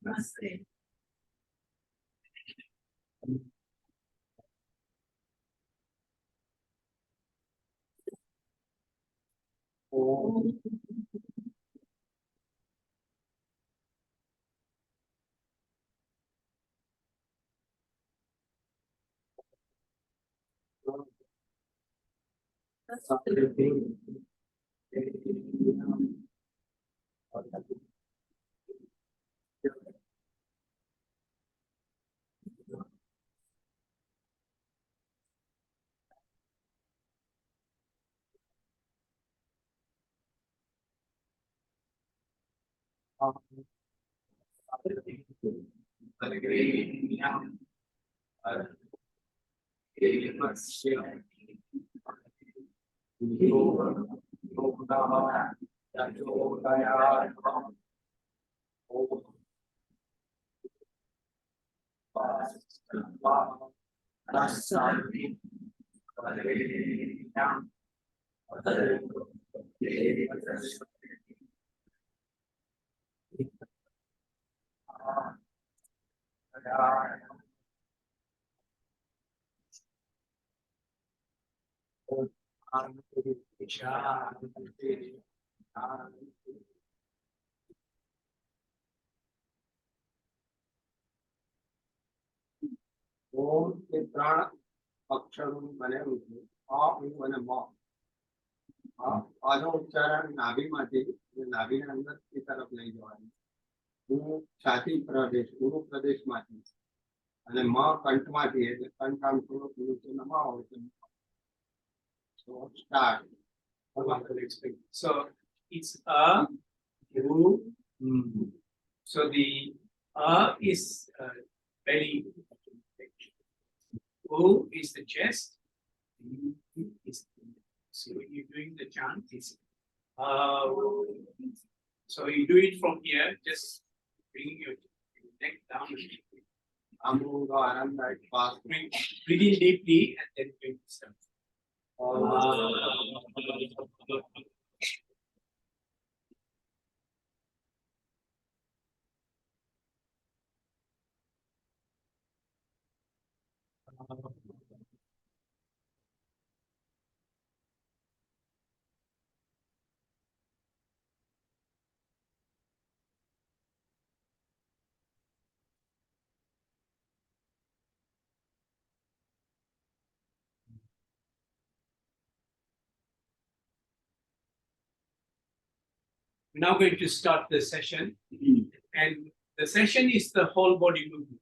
Namaste. Om. ઓમ એ ત્રણ અક્ષરનું બનેલું છે અ ઉ અને મ આનો ઉચ્ચારણ નાભીમાંથી નાભીના અંદર એ તરફ લઈ જવાનું ઉ છાતી પ્રદેશ ગુરુ પ્રદેશમાંથી અને મ કંઠમાંથી એટલે કંઠ આમ થોડુંક નીચે નમાવો એટલે so start. So it's a, u, mm. So the is belly. O is the chest. U is so when you're doing the chant, it's so you do it from here, just bring your neck down. Breathe in deeply and then bring the step. We're now going to start the session, and the session is the whole body movement.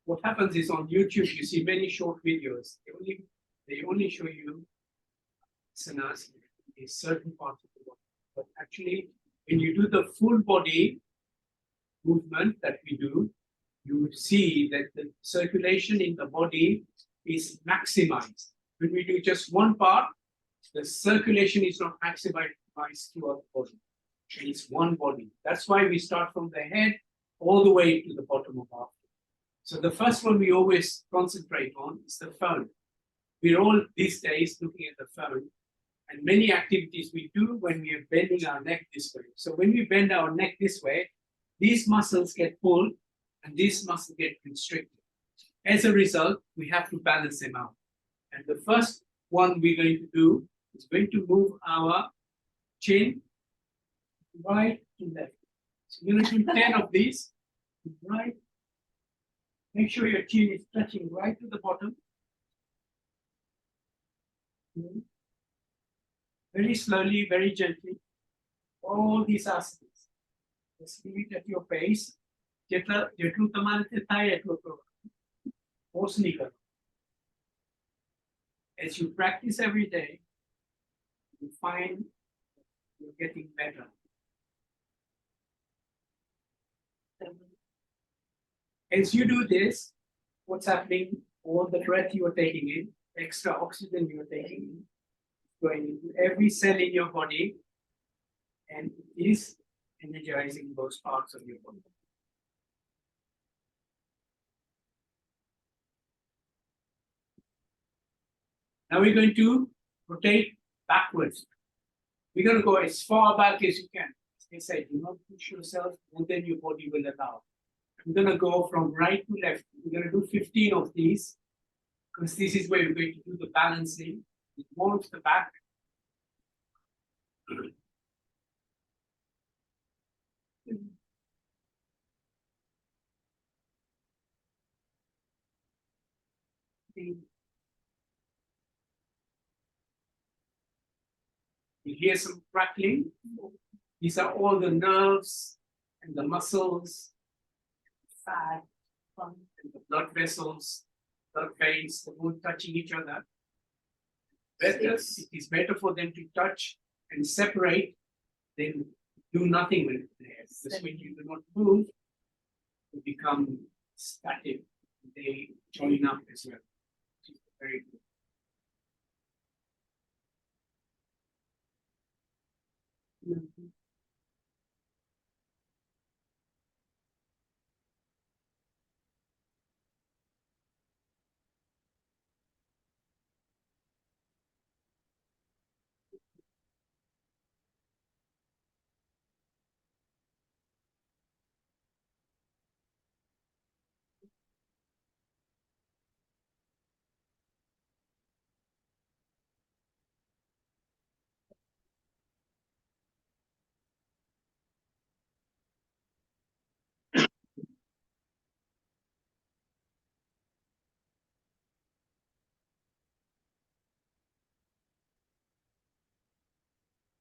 What happens is on YouTube, you see many short videos. They only show you asanas in certain parts of the body. But actually, when you do the full body movement that we do, you see that the circulation in the body is maximized. When we do just one part, the circulation is not maximized throughout the body. It's one body. That's why we start from the head all the way to the bottom of our feet. So the first one we always concentrate on is the phone. We're all these days looking at the phone, and many activities we do when we are bending our neck this way. So when we bend our neck this way, these muscles get pulled and these muscles get constricted. As a result, we have to balance them out. And the first one we're going to do is going to move our chin right to left. So we're going to do 10 of these. Right. Make sure your chin is touching right to the bottom. Very slowly, very gently. All these asanas. Just leave it at your pace. જેટલું તમારે થાય એટલું કરો. Force નહીં કરો. As you practice every day, you find you're getting better. As you do this, what's happening? All the breath you are taking in, extra oxygen you are taking in, going into every cell in your body, and it is energizing those parts of your body. Now we're going to rotate backwards. We're going to go as far back as you can. As I say, do not push yourself more than your body will allow. We're gonna go from right to left. We're gonna do 15 of these because this is where we're going to do the balancing. More to the back. You hear some crackling. These are all the nerves and the muscles, fat, and the blood vessels, blood veins, the both touching each other. Better, it is better for them to touch and separate than do nothing with it. Because when you do not move, they become static. They join up as well. Which is very good.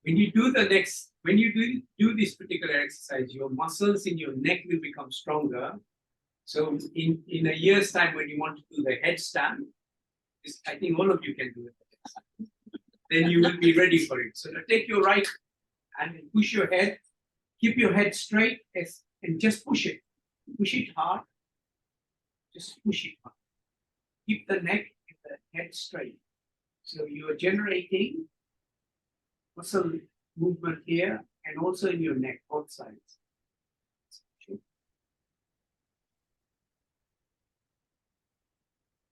When you do the next, when you do this particular exercise, your muscles in your neck will become stronger. So in a year's time, when you want to do the headstand, I think all of you can do it. Then you will be ready for it. So now take your right hand and push your head, keep your head straight and just push it. Push it hard. Just push it hard. Keep the neck and the head straight. So you are generating muscle movement here and also in your neck, both sides.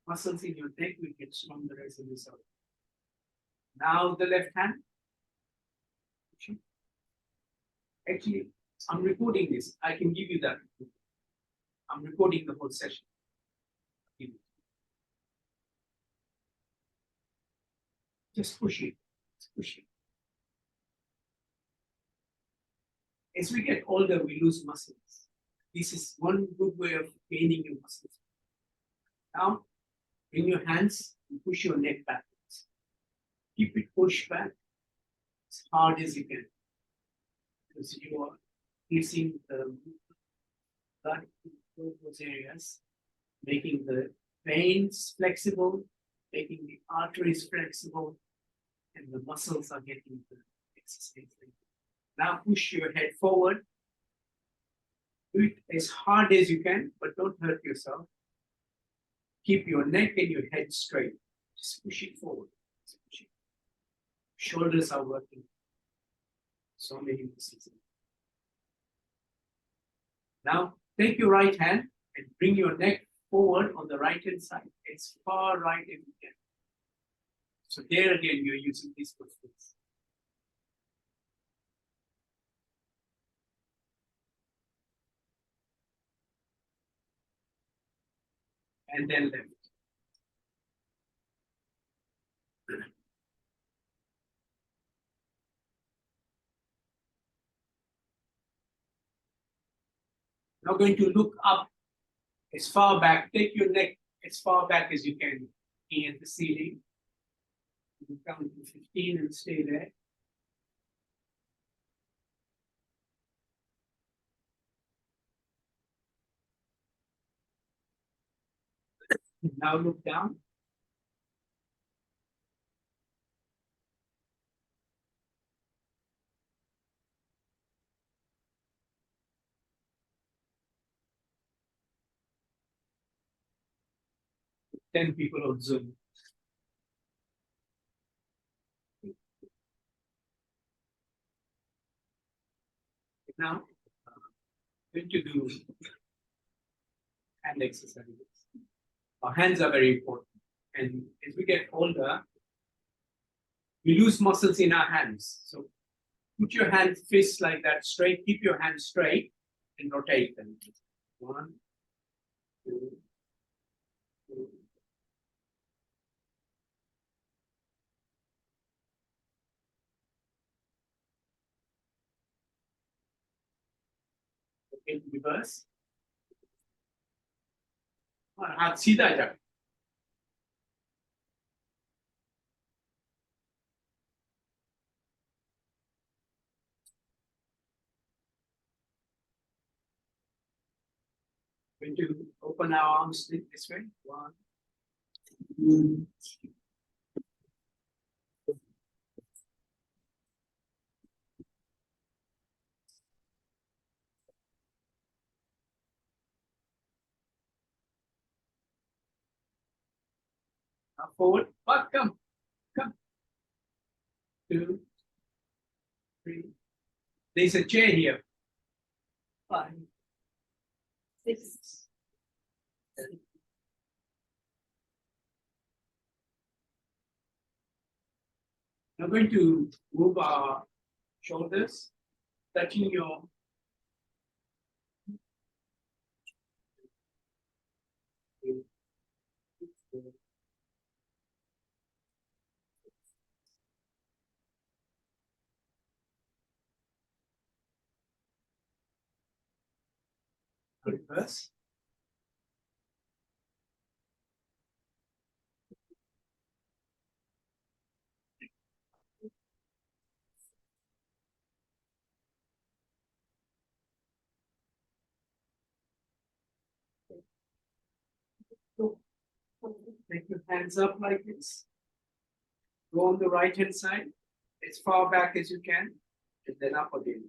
Muscles in your neck will get stronger as a result. Now the left hand. Actually, I'm recording this. I can give you that. I'm recording the whole session. Just push it. Just push it. As we get older, we lose muscles. This is one good way of gaining your muscles. Now, bring your hands and push your neck backwards. Keep it pushed back as hard as you can. Because you are releasing the blood in those areas, making the veins flexible, making the arteries flexible, and the muscles are getting the exercise. Now push your head forward. Do it as hard as you can, but don't hurt yourself. Keep your neck and your head straight. Just push it forward. Push it. Shoulders are working. So many muscles. Now take your right hand and bring your neck forward on the right hand side, as far right as you can. So there again, you're using these muscles. And then left. Now going to look up as far back, take your neck as far back as you can at the ceiling. You count to 15 and stay there. Now look down. Ten people on Zoom. Now, going to do hand exercises. Our hands are very important. And as we get older, we lose muscles in our hands. So put your hand fists like that straight, keep your hands straight and rotate them. 1, reverse. और हाथ सीधा जाए. Going to open our arms this way. One. Now forward. Back, come. 2, 3. There's a chair here. 5, 6, 7. Now going to move our shoulders, touching your reverse. Take your hands up like this. Go on the right hand side, as far back as you can, and then up again.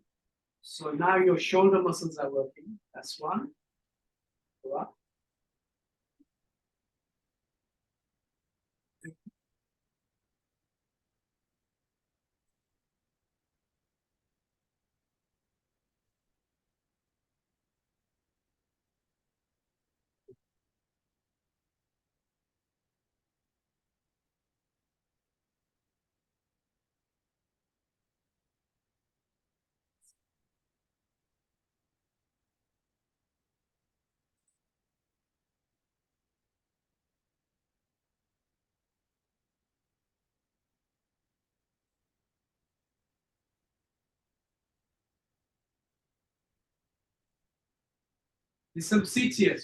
So now your shoulder muscles are working. That's one. Go up. There's some seats here.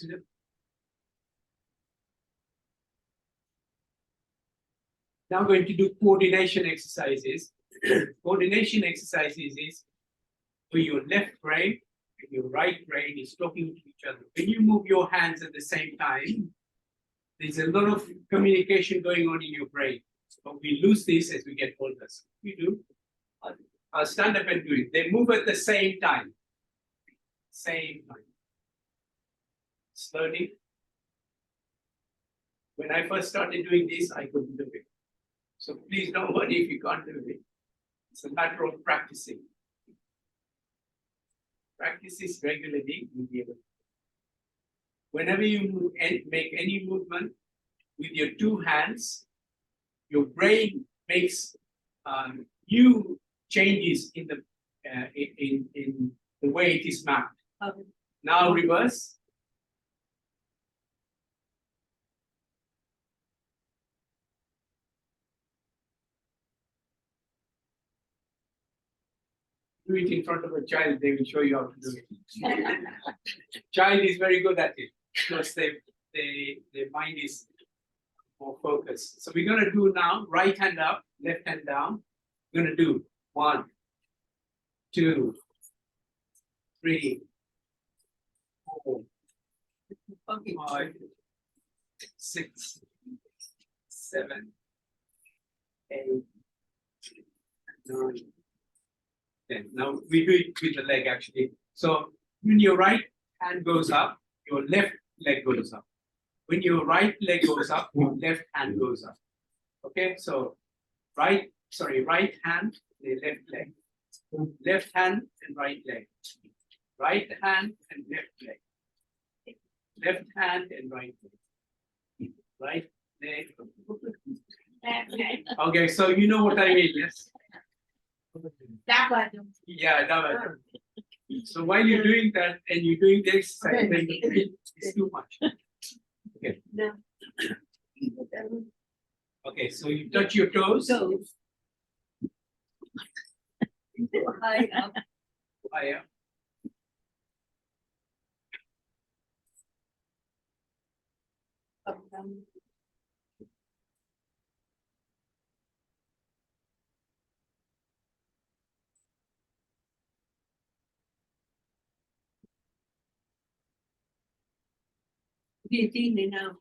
Now going to do coordination exercises. Coordination exercises is where your left brain and your right brain is talking to each other. When you move your hands at the same time, there's a lot of communication going on in your brain. But we lose this as we get older. So we do. I'll stand up and do it. They move at the same time. Same time. Slowly. When I first started doing this, I couldn't do it. So please don't worry if you can't do it. It's a matter of practicing. Practice this regularly, you'll be able to. Whenever you move and make any movement with your two hands, your brain makes new changes in the way it is mapped. Okay. Now reverse. Do it in front of a child, they will show you how to do it. Child is very good at it because their mind is more focused. So we're going to do now right hand up, left hand down. We're going to do 1, 2, 3, 4, 5, 6, 7, 8, 9. Now we do it with the leg actually. So when your right hand goes up, your left leg goes up. When your right leg goes up, your left hand goes up. Okay, so right hand, the left leg. Left hand and right leg. Right hand and left leg. Left hand and right leg. Right leg. Okay, so you know what I mean, yes? That one. Yeah, that one. So while you're doing that and you're doing the exercise, then it's too much. Okay. No. Okay, so you touch your toes. High up. Higher. Breathing in and out.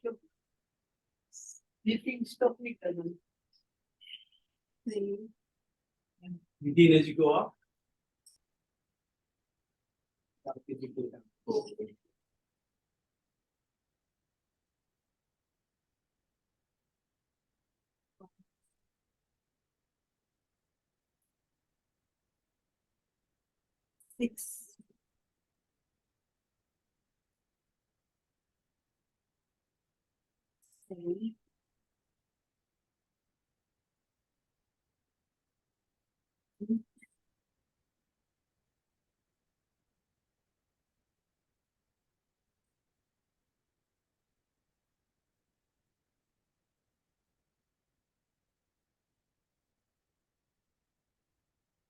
Breathing stop नहीं करना. Breathe in as you go up. Out as you go down. Six. Seven.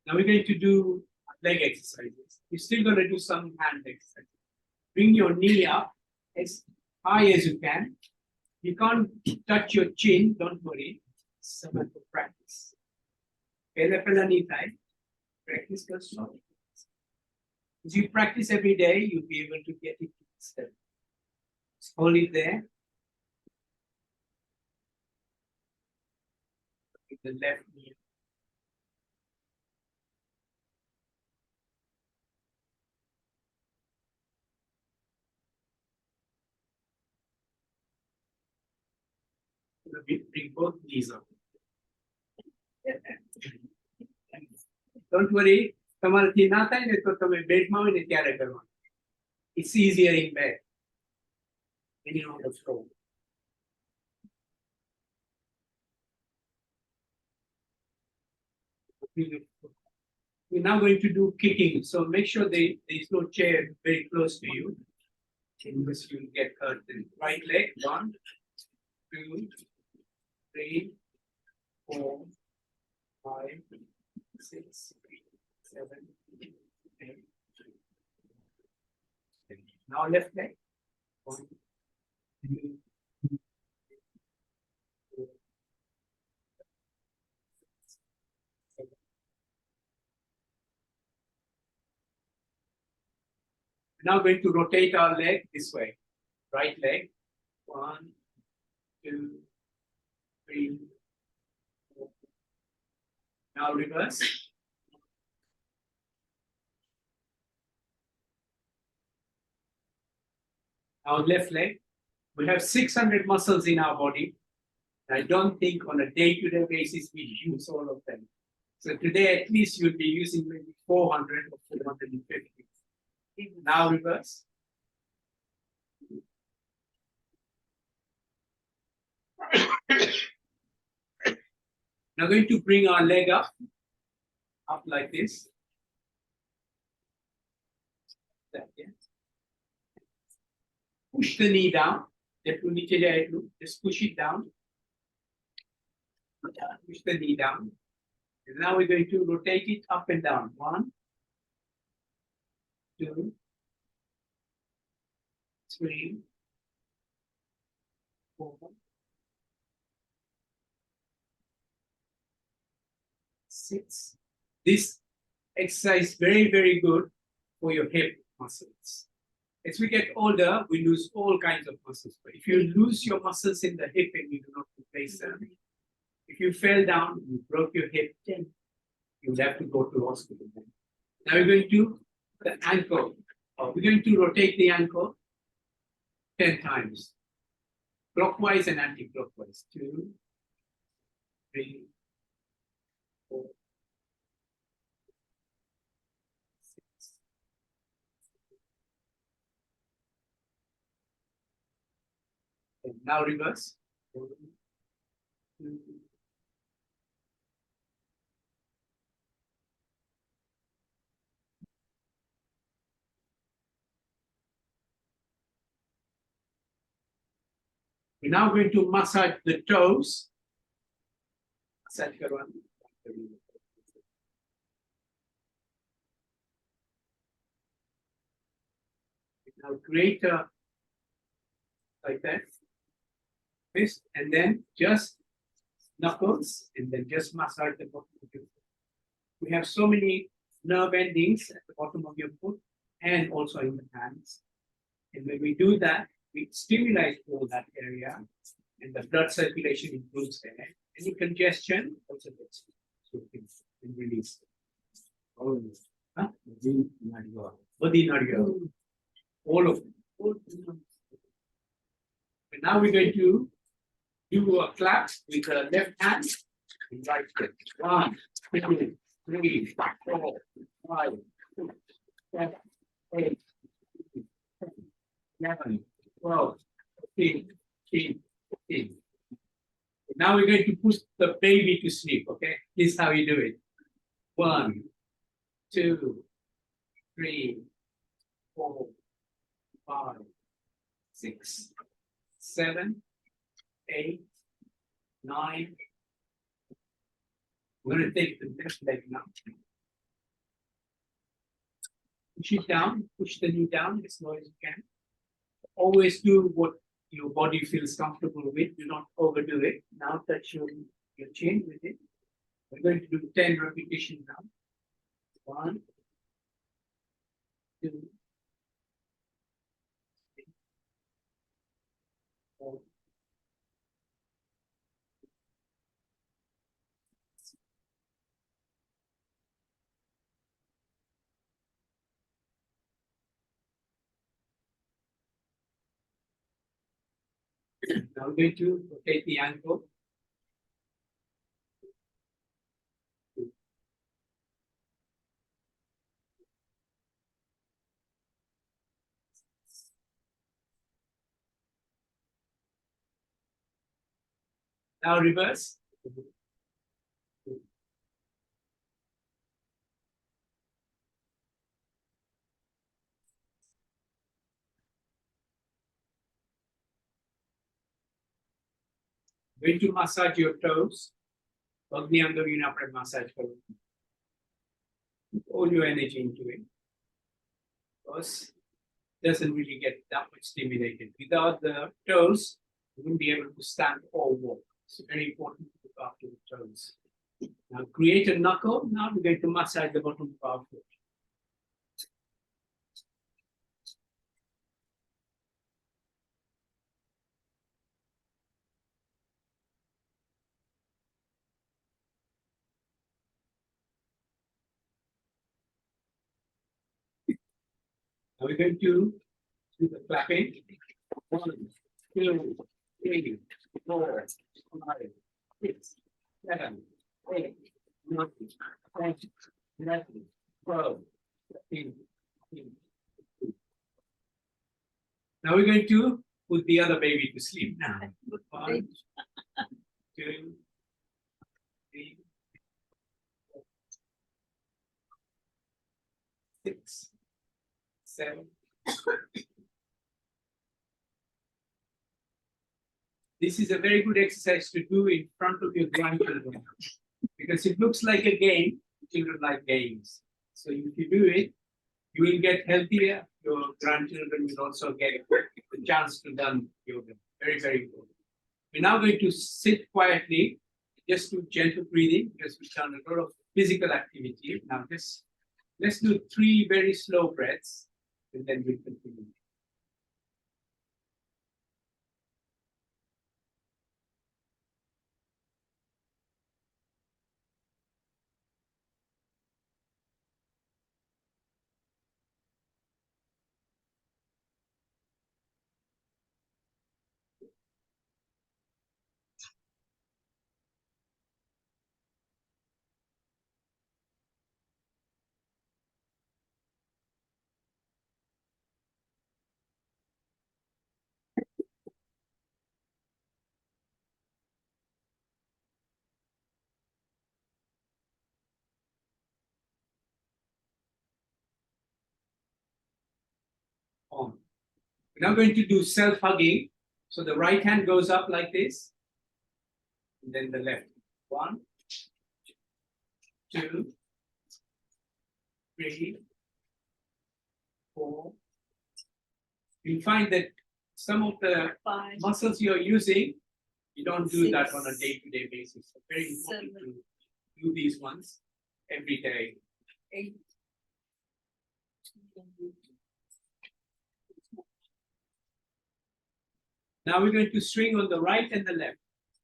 Now we're going to do leg exercises. You're still going to do some hand exercises. Bring your knee up as high as you can. You can't touch your chin, don't worry. It's a matter of practice. Practice goes slowly. As you practice every day, you'll be able to get it to the step. Just hold it there. With the left knee. Bring both knees up. Don't worry. તમારાથી ના થાય ને તો તમે બેડમાં હોય ને ત્યારે કરવાનું. It's easier in bed. When you're on the floor. We're now going to do kicking. So make sure there's no chair very close to you. Unless you get hurt. Right leg, 1, 2, 3, 4, 5, 6, 7, 8. Now left leg. 1, 2, 4, 7. Now going to rotate our leg this way. Right leg. 1, 2, 3, 4. Now reverse. Our left leg. We have 600 muscles in our body. I don't think on a day-to-day basis we use all of them. So today at least you'll be using maybe 400 or 450. Now reverse. Now going to bring our leg up like this. Push the knee down. Just push it down. Push the knee down. And now we're going to rotate it up and down. 1, 2, 3, 4, 6. This exercise is very, very good for your hip muscles. As we get older, we lose all kinds of muscles. But if you lose your muscles in the hip and you do not replace them, if you fell down, you broke your hip, then you'll have to go to hospital. Now we're going to the ankle. We're going to rotate the ankle 10 times. Clockwise and anti-clockwise. 2, 3, 4, 6. And now reverse. 1, 2. We're now going to massage the toes. Massage karwana. Now greater like that. fist, and then just knuckles, and then just massage the bottom of your foot. We have so many nerve endings at the bottom of your foot and also in the hands. And when we do that, we stimulate all that area, and the blood circulation improves there. Any congestion also gets and released. Oh, Huh? Body Body Narya. All of them. And now we're going to do a clap with the left hand and right foot. 1, 2, 3, 4, 5, 6, 7, 8, 9, 10, 12, 13, 14. Now we're going to put the baby to sleep, okay? This is how you do it. 1, 2, 3, 4, 5, 6, 7, 8, 9. We're going to take the left leg now. Push it down, push the knee down as low as you can. Always do what your body feels comfortable with. Do not overdo it. Now touch your chin with it. We're going to do 10 repetitions now. 1, 2, 3, 4. Now we're going to rotate the ankle. Now reverse. Going to massage your toes. Pagni अंदर भी ना अपने massage करो. Put all your energy into it. Because it doesn't really get that much stimulated. Without the toes, you wouldn't be able to stand or walk. It's very important to look after the toes. Now create a knuckle. Now we're going to massage the bottom of our foot. Now we're going to do the clapping. 1, 2, 3, 4, 5, 6, 7, 8, 9, 10, 11, 12, 13, 14. Now we're going to put the other baby to sleep now. 1, 2, 3, 4, 6, 7. This is a very good exercise to do in front of your grandchildren because it looks like a game. Children like games. So if you do it, you will get healthier. Your grandchildren will also get the chance to learn yoga. Very, very important. We're now going to sit quietly, just do gentle breathing because we've done a lot of physical activity. Now let's do 3 very slow breaths and then we'll continue. On. We're now going to do self-hugging. So the right hand goes up like this, and then the left. 1, 2, 3, 4. You'll find that some of the 5. muscles you're using You don't do that on a Six. day-to-day basis. So very important Seven. to do these ones every day. 8. Now we're going to swing on the right and the left.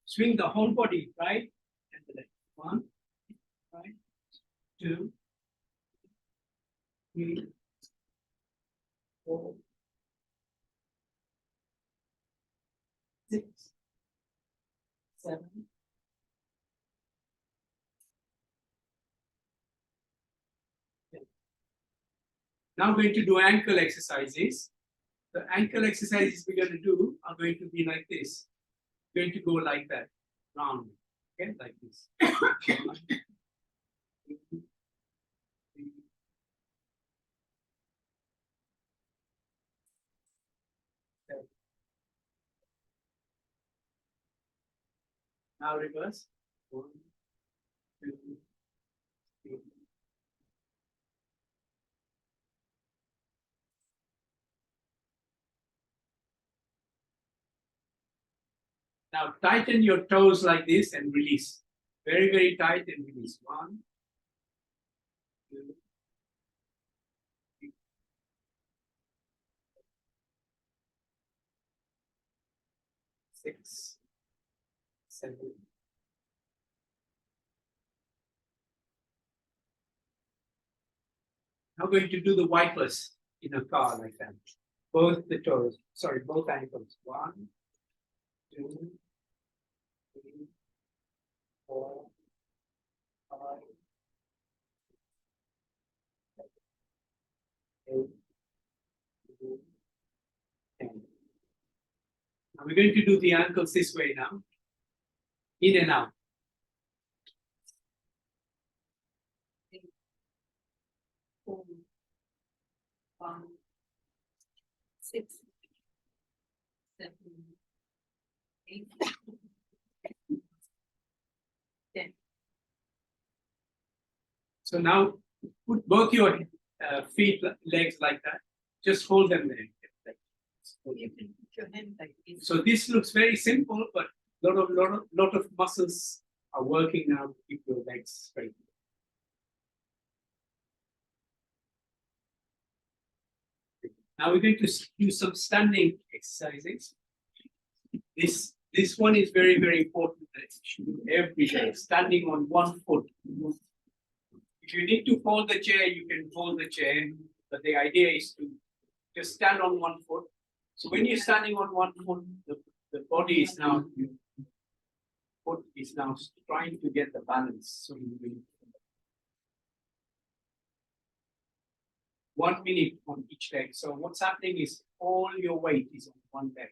Swing the whole body, right and the left. 1, right, 2, 3, 4, 6, 7. Now we're going to do ankle exercises. The ankle exercises we're going to do are going to be like this. Going to go like that, round, okay, like this. 1, 2, 3. Now reverse. 1, 2, 3. Now tighten your toes like this and release. Very, very tight and release. 1, 2, 3. 6, 7. Now going to do the wipers in a car like that. Both the toes, sorry, both ankles. 1, 2, 3, 4, 5, 8, 9, 10. Now we're going to do the ankles this way now. In and out. 4, 5, 6, 7, 8, 10. So now put both your feet, legs like that. Just hold them there. You can put your hand like this. So this looks very simple, but lot of muscles are working now to keep your legs straight. Now we're going to do some standing exercises. This one is very, very important that you should do every day, standing on one foot. If you need to hold the chair, you can hold the chair, but the idea is to just stand on one foot. So when you're standing on one foot, the body is now, foot is now trying to get the balance. So you will 1 minute on each leg. So what's happening is all your weight is on one leg.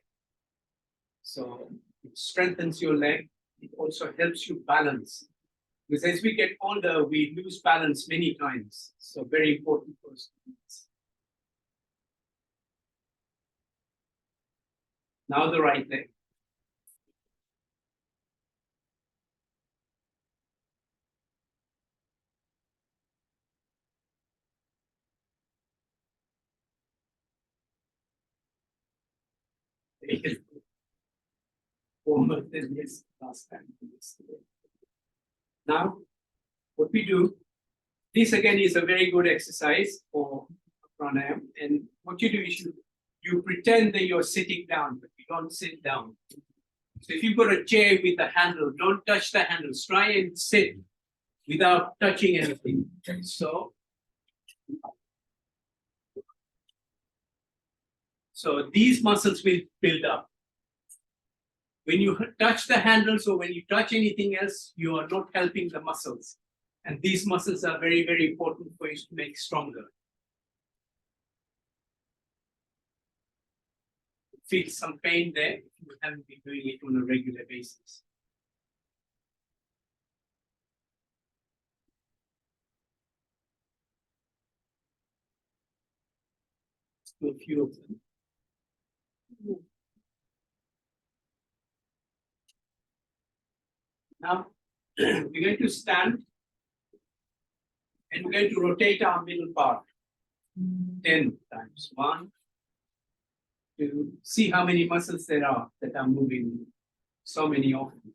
So it strengthens your leg. It also helps you balance. Because as we get older, we lose balance many times. So very important for us to do this. Now the right leg. Warmer than this last time. Now, what we do, this again is a very good exercise for pranayama. And what you do is you pretend that you're sitting down, but you don't sit down. So if you've got a chair with a handle, don't touch the handles. Try and sit without touching anything. So these muscles will build up. When you touch the handles or when you touch anything else, you are not helping the muscles. And these muscles are very, very important for you to make stronger. Feel some pain there if you haven't been doing it on a regular basis. Let's do a few of them. Now, we're going to stand and we're going to rotate our middle part 10 times. 1, 2, see how many muscles there are that are moving. So many of them.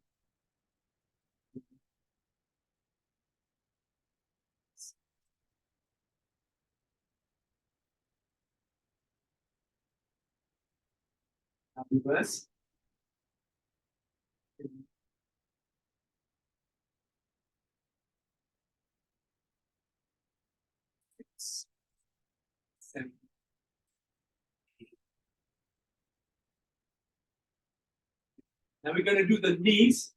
Now reverse. Six, seven, eight. Now we're going to do the knees.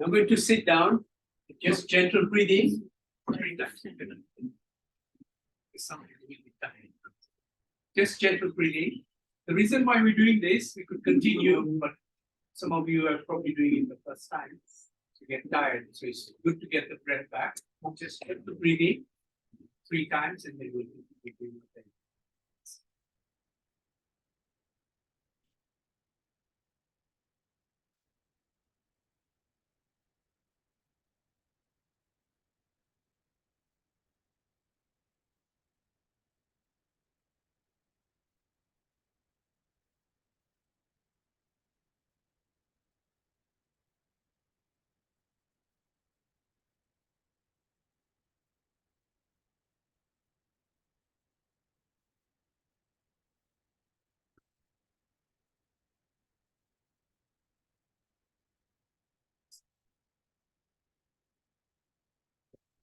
I'm going to sit down, just gentle breathing. Just gentle breathing. The reason why we're doing this, we could continue, but some of you are probably doing it the first time. You get tired, so it's good to get the breath back. Just gentle breathing 3 times, and then we'll do it.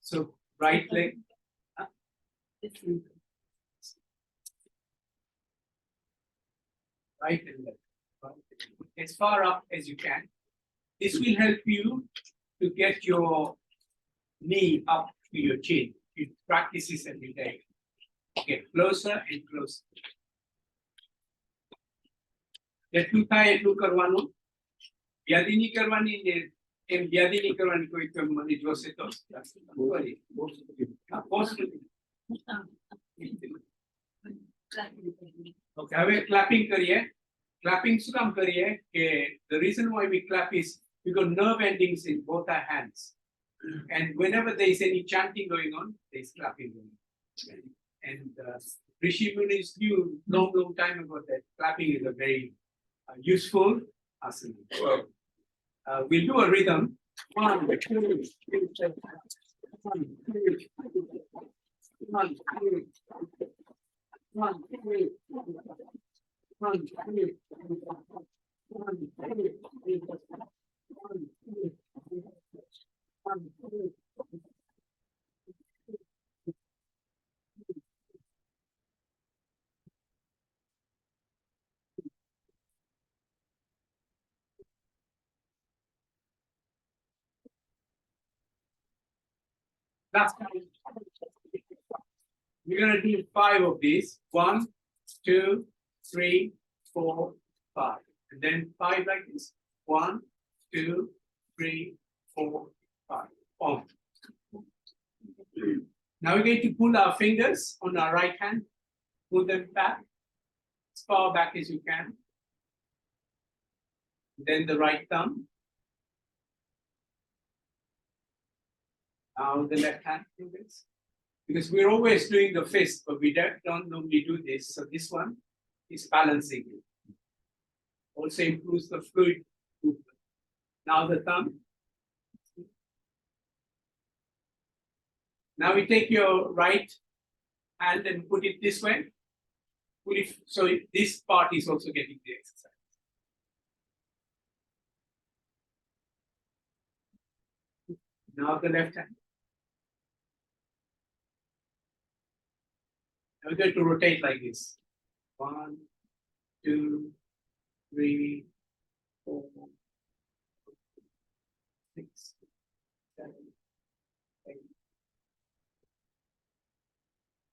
So right leg. Right and left. As far up as you can. This will help you to get your knee up to your chin. You practice this every day. Get closer and closer. એટલું થાય એટલું કરવાનું. વ્યાધિ નહીં કરવાની ને એમ વ્યાધિ નહીં કરવાની કોઈ મને જોશે તો ઓકે હવે ક્લેપિંગ કરીએ. Clapping શું કામ કરીએ કે the reason why we clap is we got nerve endings in both our hands, and whenever there is any chanting going on, there is clapping going on. And Rishi Munis knew long time ago that clapping is a very useful asana. We'll do a rhythm. 1, 2, 3, 4, 1, 2, 1, 2, 1, 2, 1, 2, 1, 2. That's we're gonna do 5 of these. 1, 2, 3, 4, 5, and then 5 like this. 1, 2, 3, 4, 5. On. Now we're going to pull our fingers on our right hand, pull them back as far back as you can. Then the right thumb. Now the left hand fingers. Because we're always doing the fist, but we don't normally do this. So this one is balancing it. Also improves the fluid movement. Now the thumb. Now we take your right hand and put it this way. Put it so this part is also getting the exercise. Now the left hand. Now we're going to rotate like this. 1, 2, 3, 4, 6, 7, 8.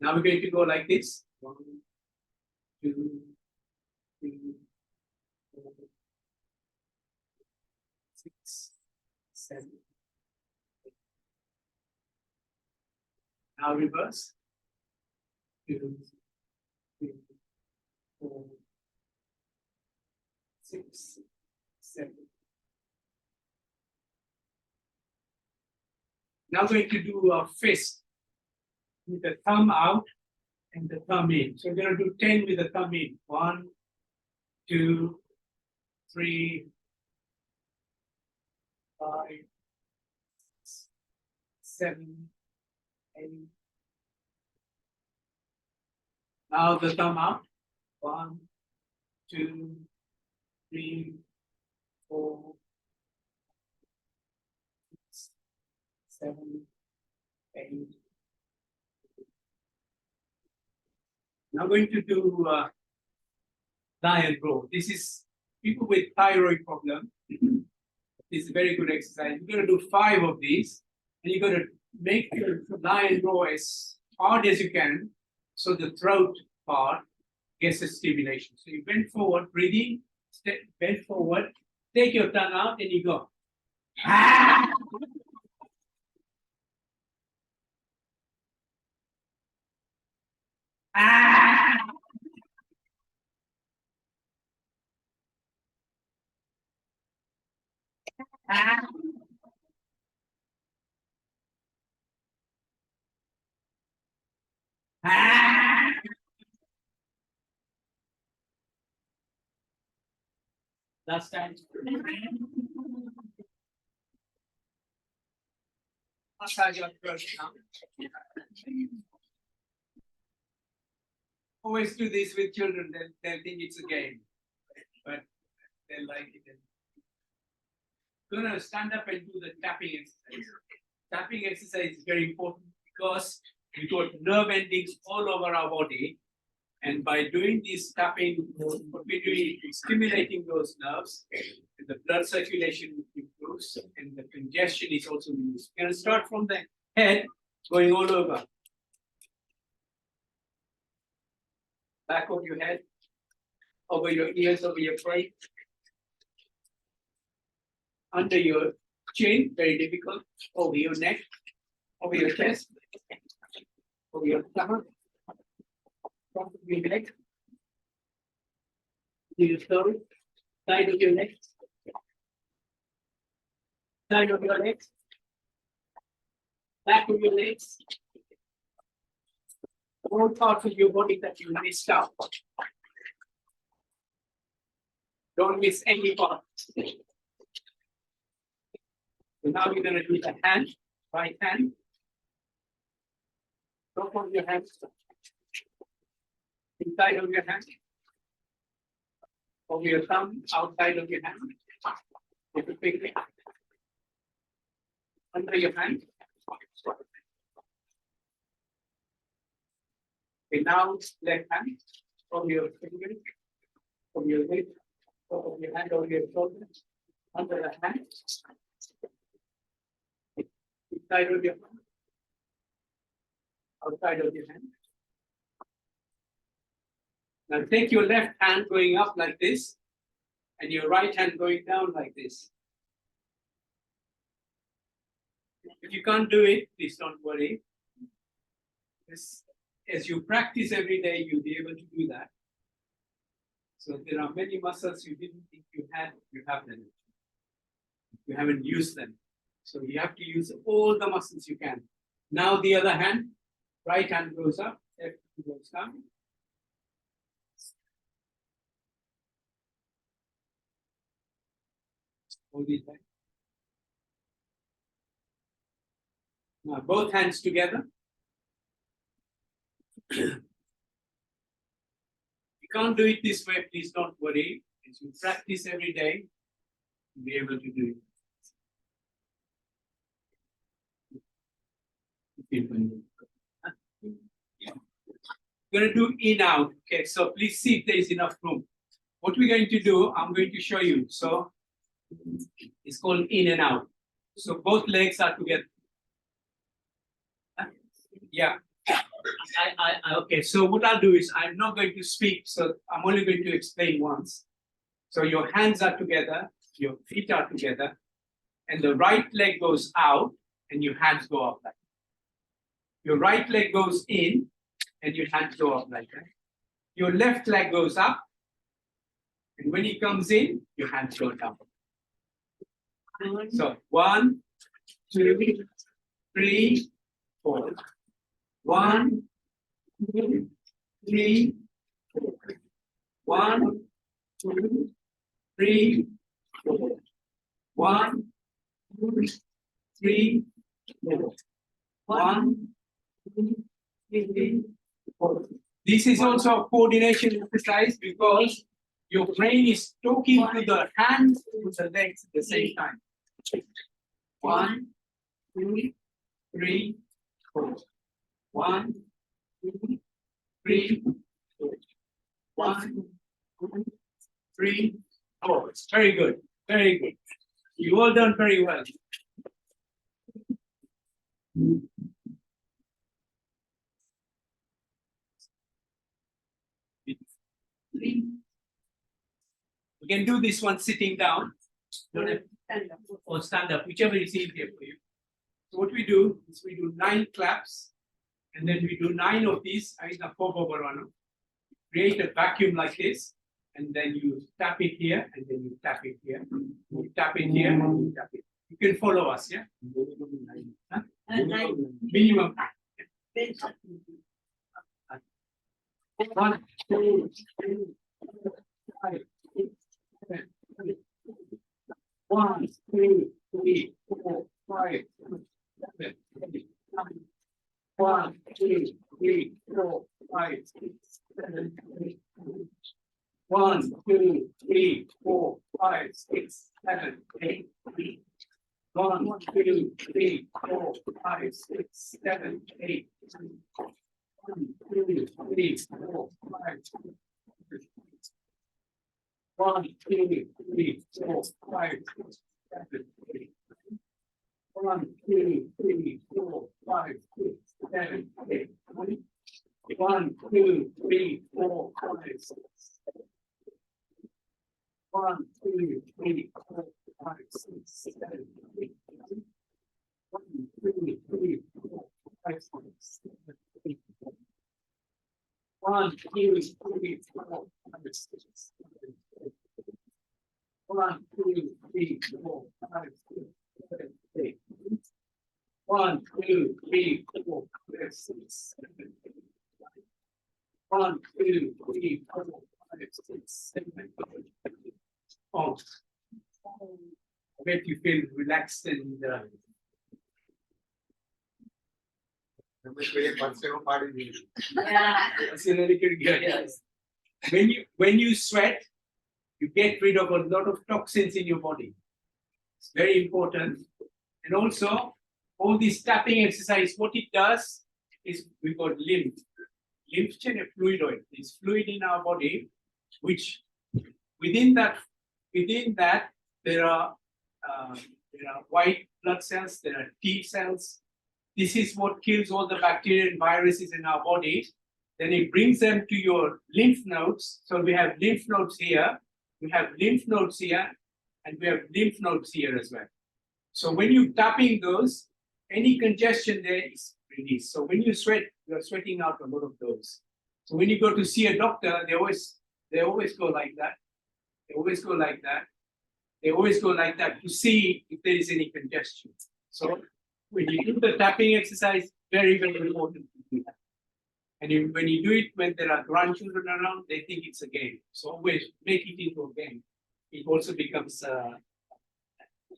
Now we're going to go like this. 1, 2, 3, 4, 7. Now reverse. 2, 3, 4, 6, 7. Now going to do a fist with the thumb out and the thumb in. So we're going to do 10 with the thumb in. 1, 2, 3, 5, 6, 7, 8. Now the thumb out. 1, 2, 3, 4, 6, 7, 8. Now going to do lion row. This is people with thyroid problem. This is a very good exercise. You're going to do 5 of these, and you're going to make your lion row as hard as you can, so the throat part gets a stimulation. So you bend forward, breathing, bend forward, take your tongue out, and you go. Ah! Ah! Ah! Ah! Last time. Massage your throat now. Always do this with children. They'll think it's a game, but they like it. Gonna stand up and do the tapping exercise. Tapping exercise is very important because we got nerve endings all over our body. And by doing this tapping, what we're doing is stimulating those nerves, and the blood circulation improves, and the congestion is also reduced. We're going to start from the head, going all over. Back of your head, over your ears, over your brain, under your chin, very difficult, over your neck, over your chest, over your stomach, front of your neck, to your throat, side of your neck, side of your legs, back of your legs, all parts of your body that you missed out. Don't miss any part. So now we're going to do the hand, right hand. Top of your hand, inside of your hand, over your thumb, outside of your hand. Take a picture. Under your hand. Okay, now left hand, over your fingers, over your leg, over your hand, over your shoulder, under the hand. Inside of your hand, outside of your hand. Now take your left hand going up like this, and your right hand going down like this. If you can't do it, please don't worry. As you practice every day, you'll be able to do that. So there are many muscles you didn't think you had, you have them. You haven't used them. So you have to use all the muscles you can. Now the other hand, right hand goes up, left hand goes down. Hold it back. Now both hands together. If you can't do it this way, please don't worry. As you practice every day, you'll be able to do it. We're going to do in out. Okay, so please see if there is enough room. What we're going to do, I'm going to show you. So it's called in and out. So both legs are together. Yeah. Okay, so what I'll do is I'm not going to speak, so I'm only going to explain once. So your hands are together, your feet are together, and the right leg goes out, and your hands go up like that. Your right leg goes in, and your hands go up like that. Your left leg goes up, and when he comes in, your hands go down. So 1, 2, 3, 4. 1, 2, 3, 4. 1, 2, 3, 4. 1, 2, 3, 4. 1, 2, 3, 4. This is also a coordination exercise because your brain is talking to the hands and the legs at the same time. 1, 2, 3, 4. 1, 2, 3, 4. 1, 2, 3, 4. Very good. Very good. You all done very well. We can do this one sitting down. Don't have- or stand up, whichever is easier for you. So what we do is we do 9 claps, and then we do 9 of these. Create a vacuum like this, and then you tap it here, and then you tap it here. You tap it here, and you tap it. You can follow us, yeah? Huh? Minimum. 1, 2, 3, 4, 5, 6, 7, 8. 1, 2, 3, 4, 5, 6, 7, 8, 9. 1, 2, 3, 4, 5, 6, 7, 8, 9. 1, 2, 3, 4, 5, 6, 7, 8, 9. 1, 2, 3, 4, 5, 6, 7, 8, 9. 1, 2, 3, 4, 5, 6, 1, 2, 3, 4, 5, 6, 7, 8. 1, 2, 3, 4, 5, 6, 7, 8. 1, 2, 3, 4, 5, 6. 1, 2, 3, 4, 5, 6, 7, 8. 1, 2, 3, 4, 5, 6, 7, 8. 1, 2, 3, 4, 5, 6, 7, 8. 1, 2, 3, 4, 5, 6, 7, 8. 1, 2, 3, 4, 5, 6, 7, 8. 1, 2, 3, 4, 5, 6, 7, 8. Oh, I bet you feel relaxed and yes. When you sweat, you get rid of a lot of toxins in your body. It's very important. And also, all this tapping exercise, what it does is we got lymph. Lymph chain fluidoid. It's fluid in our body, which within that there are white blood cells, there are T cells. This is what kills all the bacteria and viruses in our body. Then it brings them to your lymph nodes. So we have lymph nodes here, we have lymph nodes here, and we have lymph nodes here as well. So when you're tapping those, any congestion there is released. So when you sweat, you're sweating out a lot of those. So when you go to see a doctor, they always go like that. They always go like that. They always go like that to see if there is any congestion. So when you do the tapping exercise, very, very important to do that. And when you do it when there are grandchildren around, they think it's a game. So always make it into a game. It also becomes a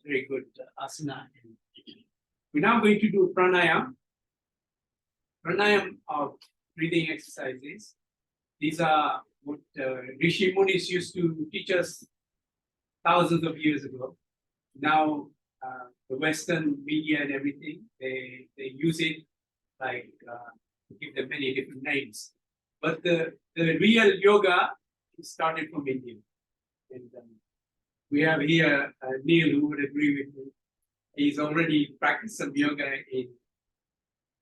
very good asana. We're now going to do pranayama. Pranayama are breathing exercises. These are what Rishi Munis used to teach us thousands of years ago. Now, the Western media and everything, they use it like give them many different names. But the real yoga started from India. And we have here Neil, who would agree with me. He's already practiced some yoga in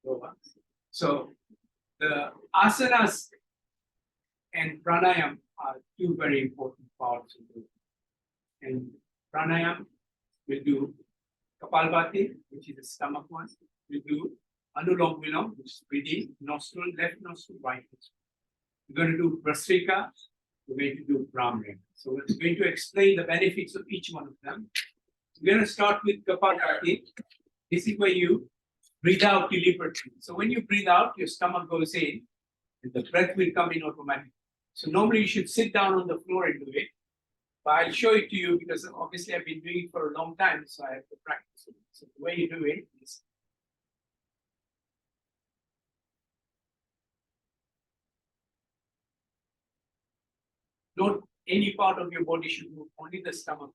Goa. So the asanas and pranayama are two very important parts of it. And pranayama will do Kapalbhati, which is the stomach one. We do Anulom Vilom, which is breathing, nostril, left nostril, right nostril. We're going to do Prasrika, we're going to do Pranayama. So we're going to explain the benefits of each one of them. We're going to start with Kapalbhati. This is where you breathe out deliberately. So when you breathe out, your stomach goes in, and the breath will come in automatically. So normally you should sit down on the floor and do it. But I'll show it to you because obviously I've been doing it for a long time, so I have to practice it. So the way you do it is not any part of your body should move, only the stomach.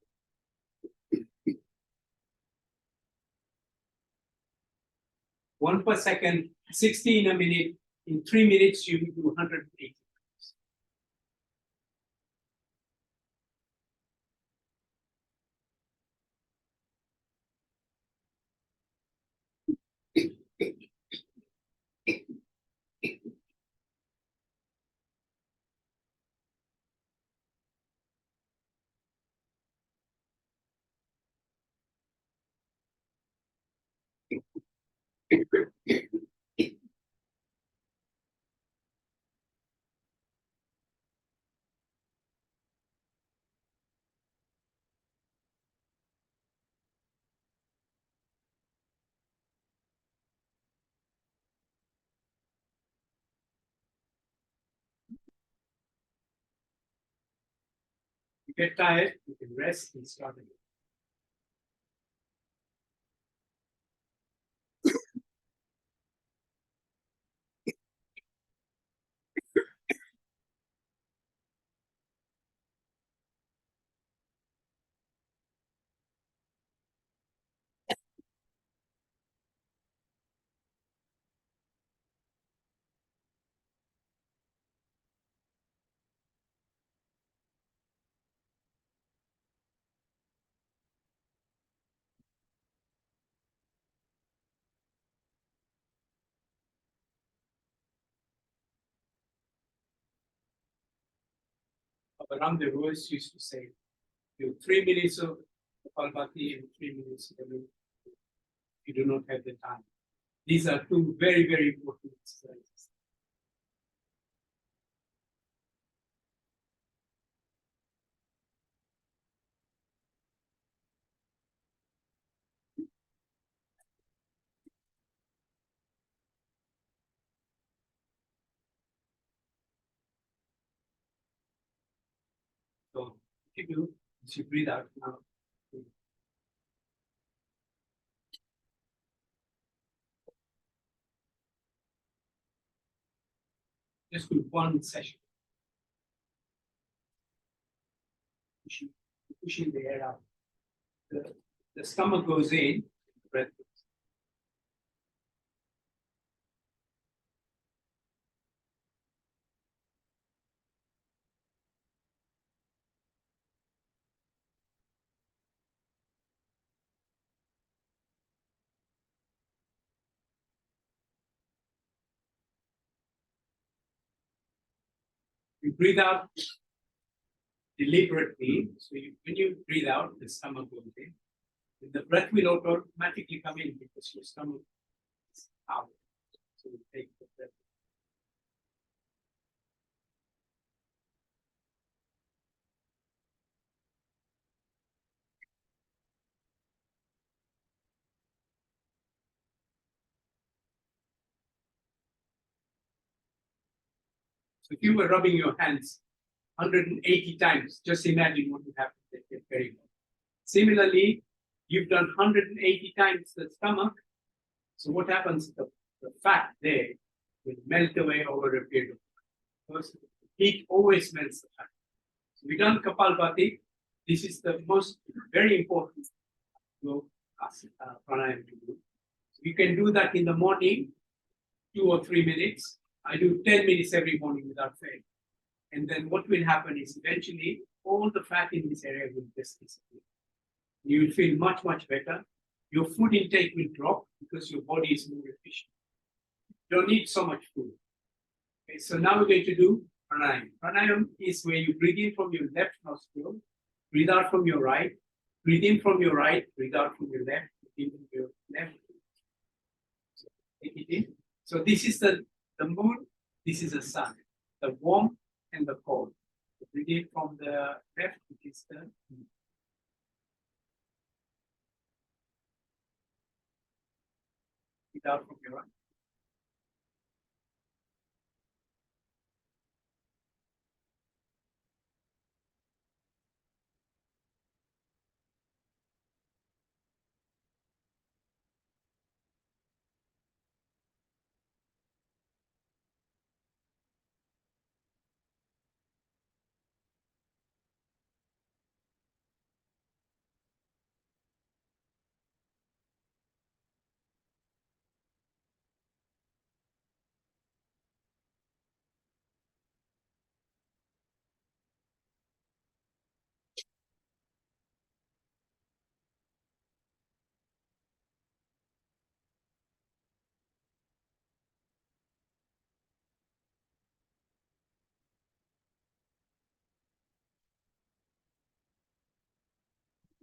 1 per second, 60 in a minute. In 3 minutes, you will do 180. You get tired, you can rest and start again. Around the rules used to say, you 3 minutes of Kapalbhati and 3 minutes of the you do not have the time. These are two very, very important exercises. So if you breathe out now. Just do one session. Pushing the air out. The stomach goes in, the breath goes. You breathe out deliberately. So when you breathe out, the stomach goes in. And the breath will automatically come in because your stomach is out. So you take the breath. So if you were rubbing your hands 180 times, just imagine what would happen. They get very low. Similarly, you've done 180 times the stomach. So what happens? The fat there will melt away over a period of time. Because heat always melts the fat. So we've done Kapalbhati. This is the most very important pranayama to do. So you can do that in the morning, 2 or 3 minutes. I do 10 minutes every morning without fail. And then what will happen is eventually all the fat in this area will just disappear. You will feel much, much better. Your food intake will drop because your body is more efficient. You don't need so much food. Okay, so now we're going to do pranayama. Pranayama is where you breathe in from your left nostril, breathe out from your right, breathe in from your right, breathe out from your left, in your left. So take it in. So this is the moon, this is the sun, the warm and the cold. So breathe in from the left, which is the moon. Breathe out from your right.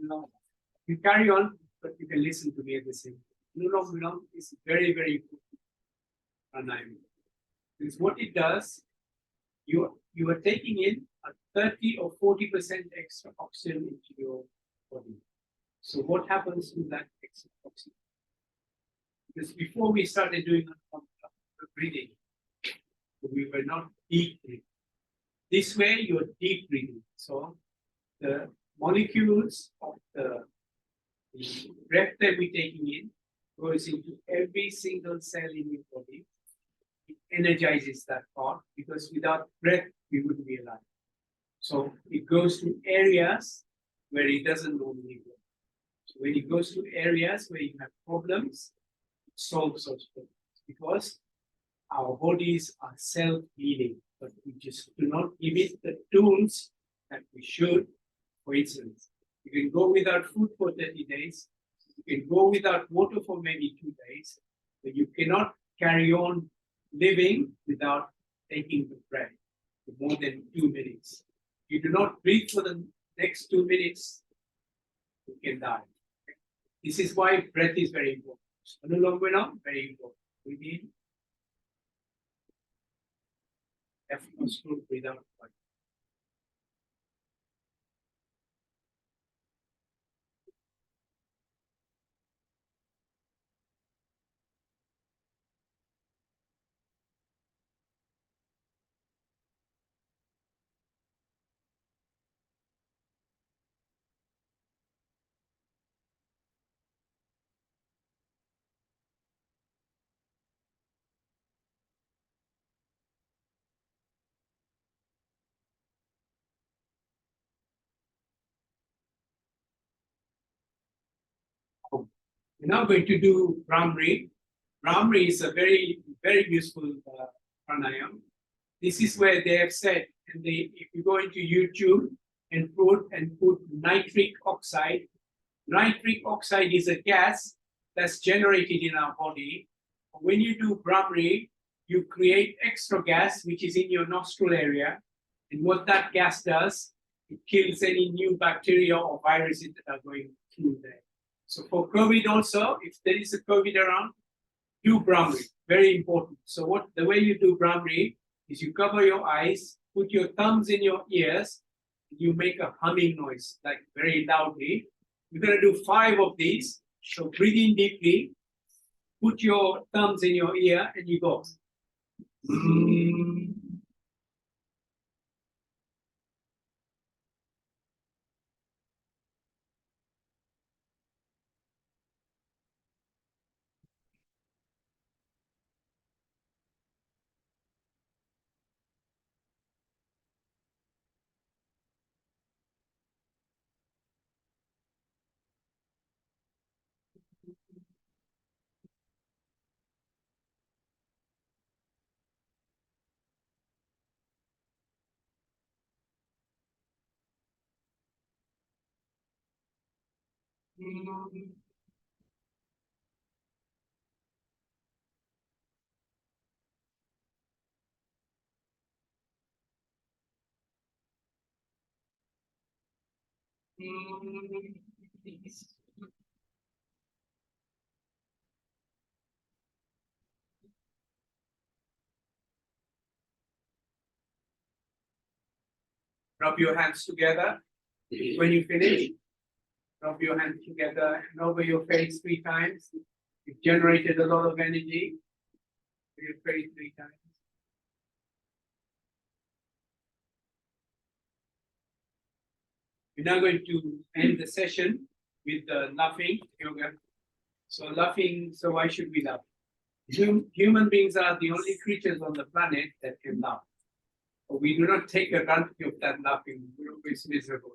Now, you carry on, but you can listen to me at the same time. Nulong is very, very important pranayama. Because what it does, you are taking in a 30 or 40% extra oxygen into your body. So what happens to that extra oxygen? Because before we started doing breathing, we were not deep breathing. This way, you're deep breathing. So the molecules of the breath that we're taking in goes into every single cell in your body. It energizes that part because without breath, we wouldn't be alive. So it goes to areas where it doesn't normally go. So when it goes to areas where you have problems, it solves those problems because our bodies are self-healing, but we just do not give it the tools that we should. For instance, you can go without food for 30 days, you can go without water for maybe 2 days, but you cannot carry on living without taking the breath for more than 2 minutes. You do not breathe for the next 2 minutes, you can die. This is why breath is very important. Anulom very important. Breathe in. Left nostril, breathe out. We're now going to do Brahmari. Brahmari is a very, very useful pranayama. This is where they have said, and if you go into YouTube and put nitric oxide is a gas that's generated in our body. When you do Brahmari, you create extra gas, which is in your nostril area. And what that gas does, it kills any new bacteria or viruses that are going through there. So for COVID also, if there is a COVID around, do Brahmari, very important. So the way you do Brahmari is you cover your eyes, put your thumbs in your ears, you make a humming noise, like very loudly. You're gonna do 5 of these. So breathe in deeply, put your thumbs in your ear, and you go. Rub your hands together. When you finish, rub your hands together and over your face 3 times. You've generated a lot of energy. Over your face 3 times. We're now going to end the session with laughing yoga. So laughing, so why should we laugh? Human beings are the only creatures on the planet that can laugh. But we do not take advantage of that laughing. We're always miserable.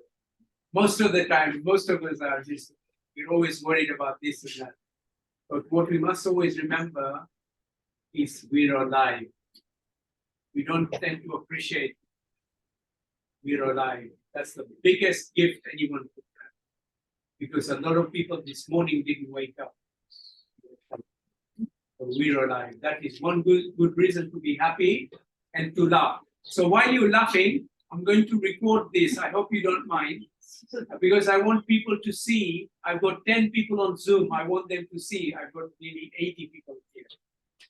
Most of the time, most of us are just, we're always worried about this and that. But what we must always remember is we're alive. We don't tend to appreciate we're alive. That's the biggest gift anyone could have. Because a lot of people this morning didn't wake up. But we're alive. That is one good reason to be happy and to laugh. So while you're laughing, I'm going to record this. I hope you don't mind. Because I want people to see. I've got 10 people on Zoom. I want them to see. I've got nearly 80 people here.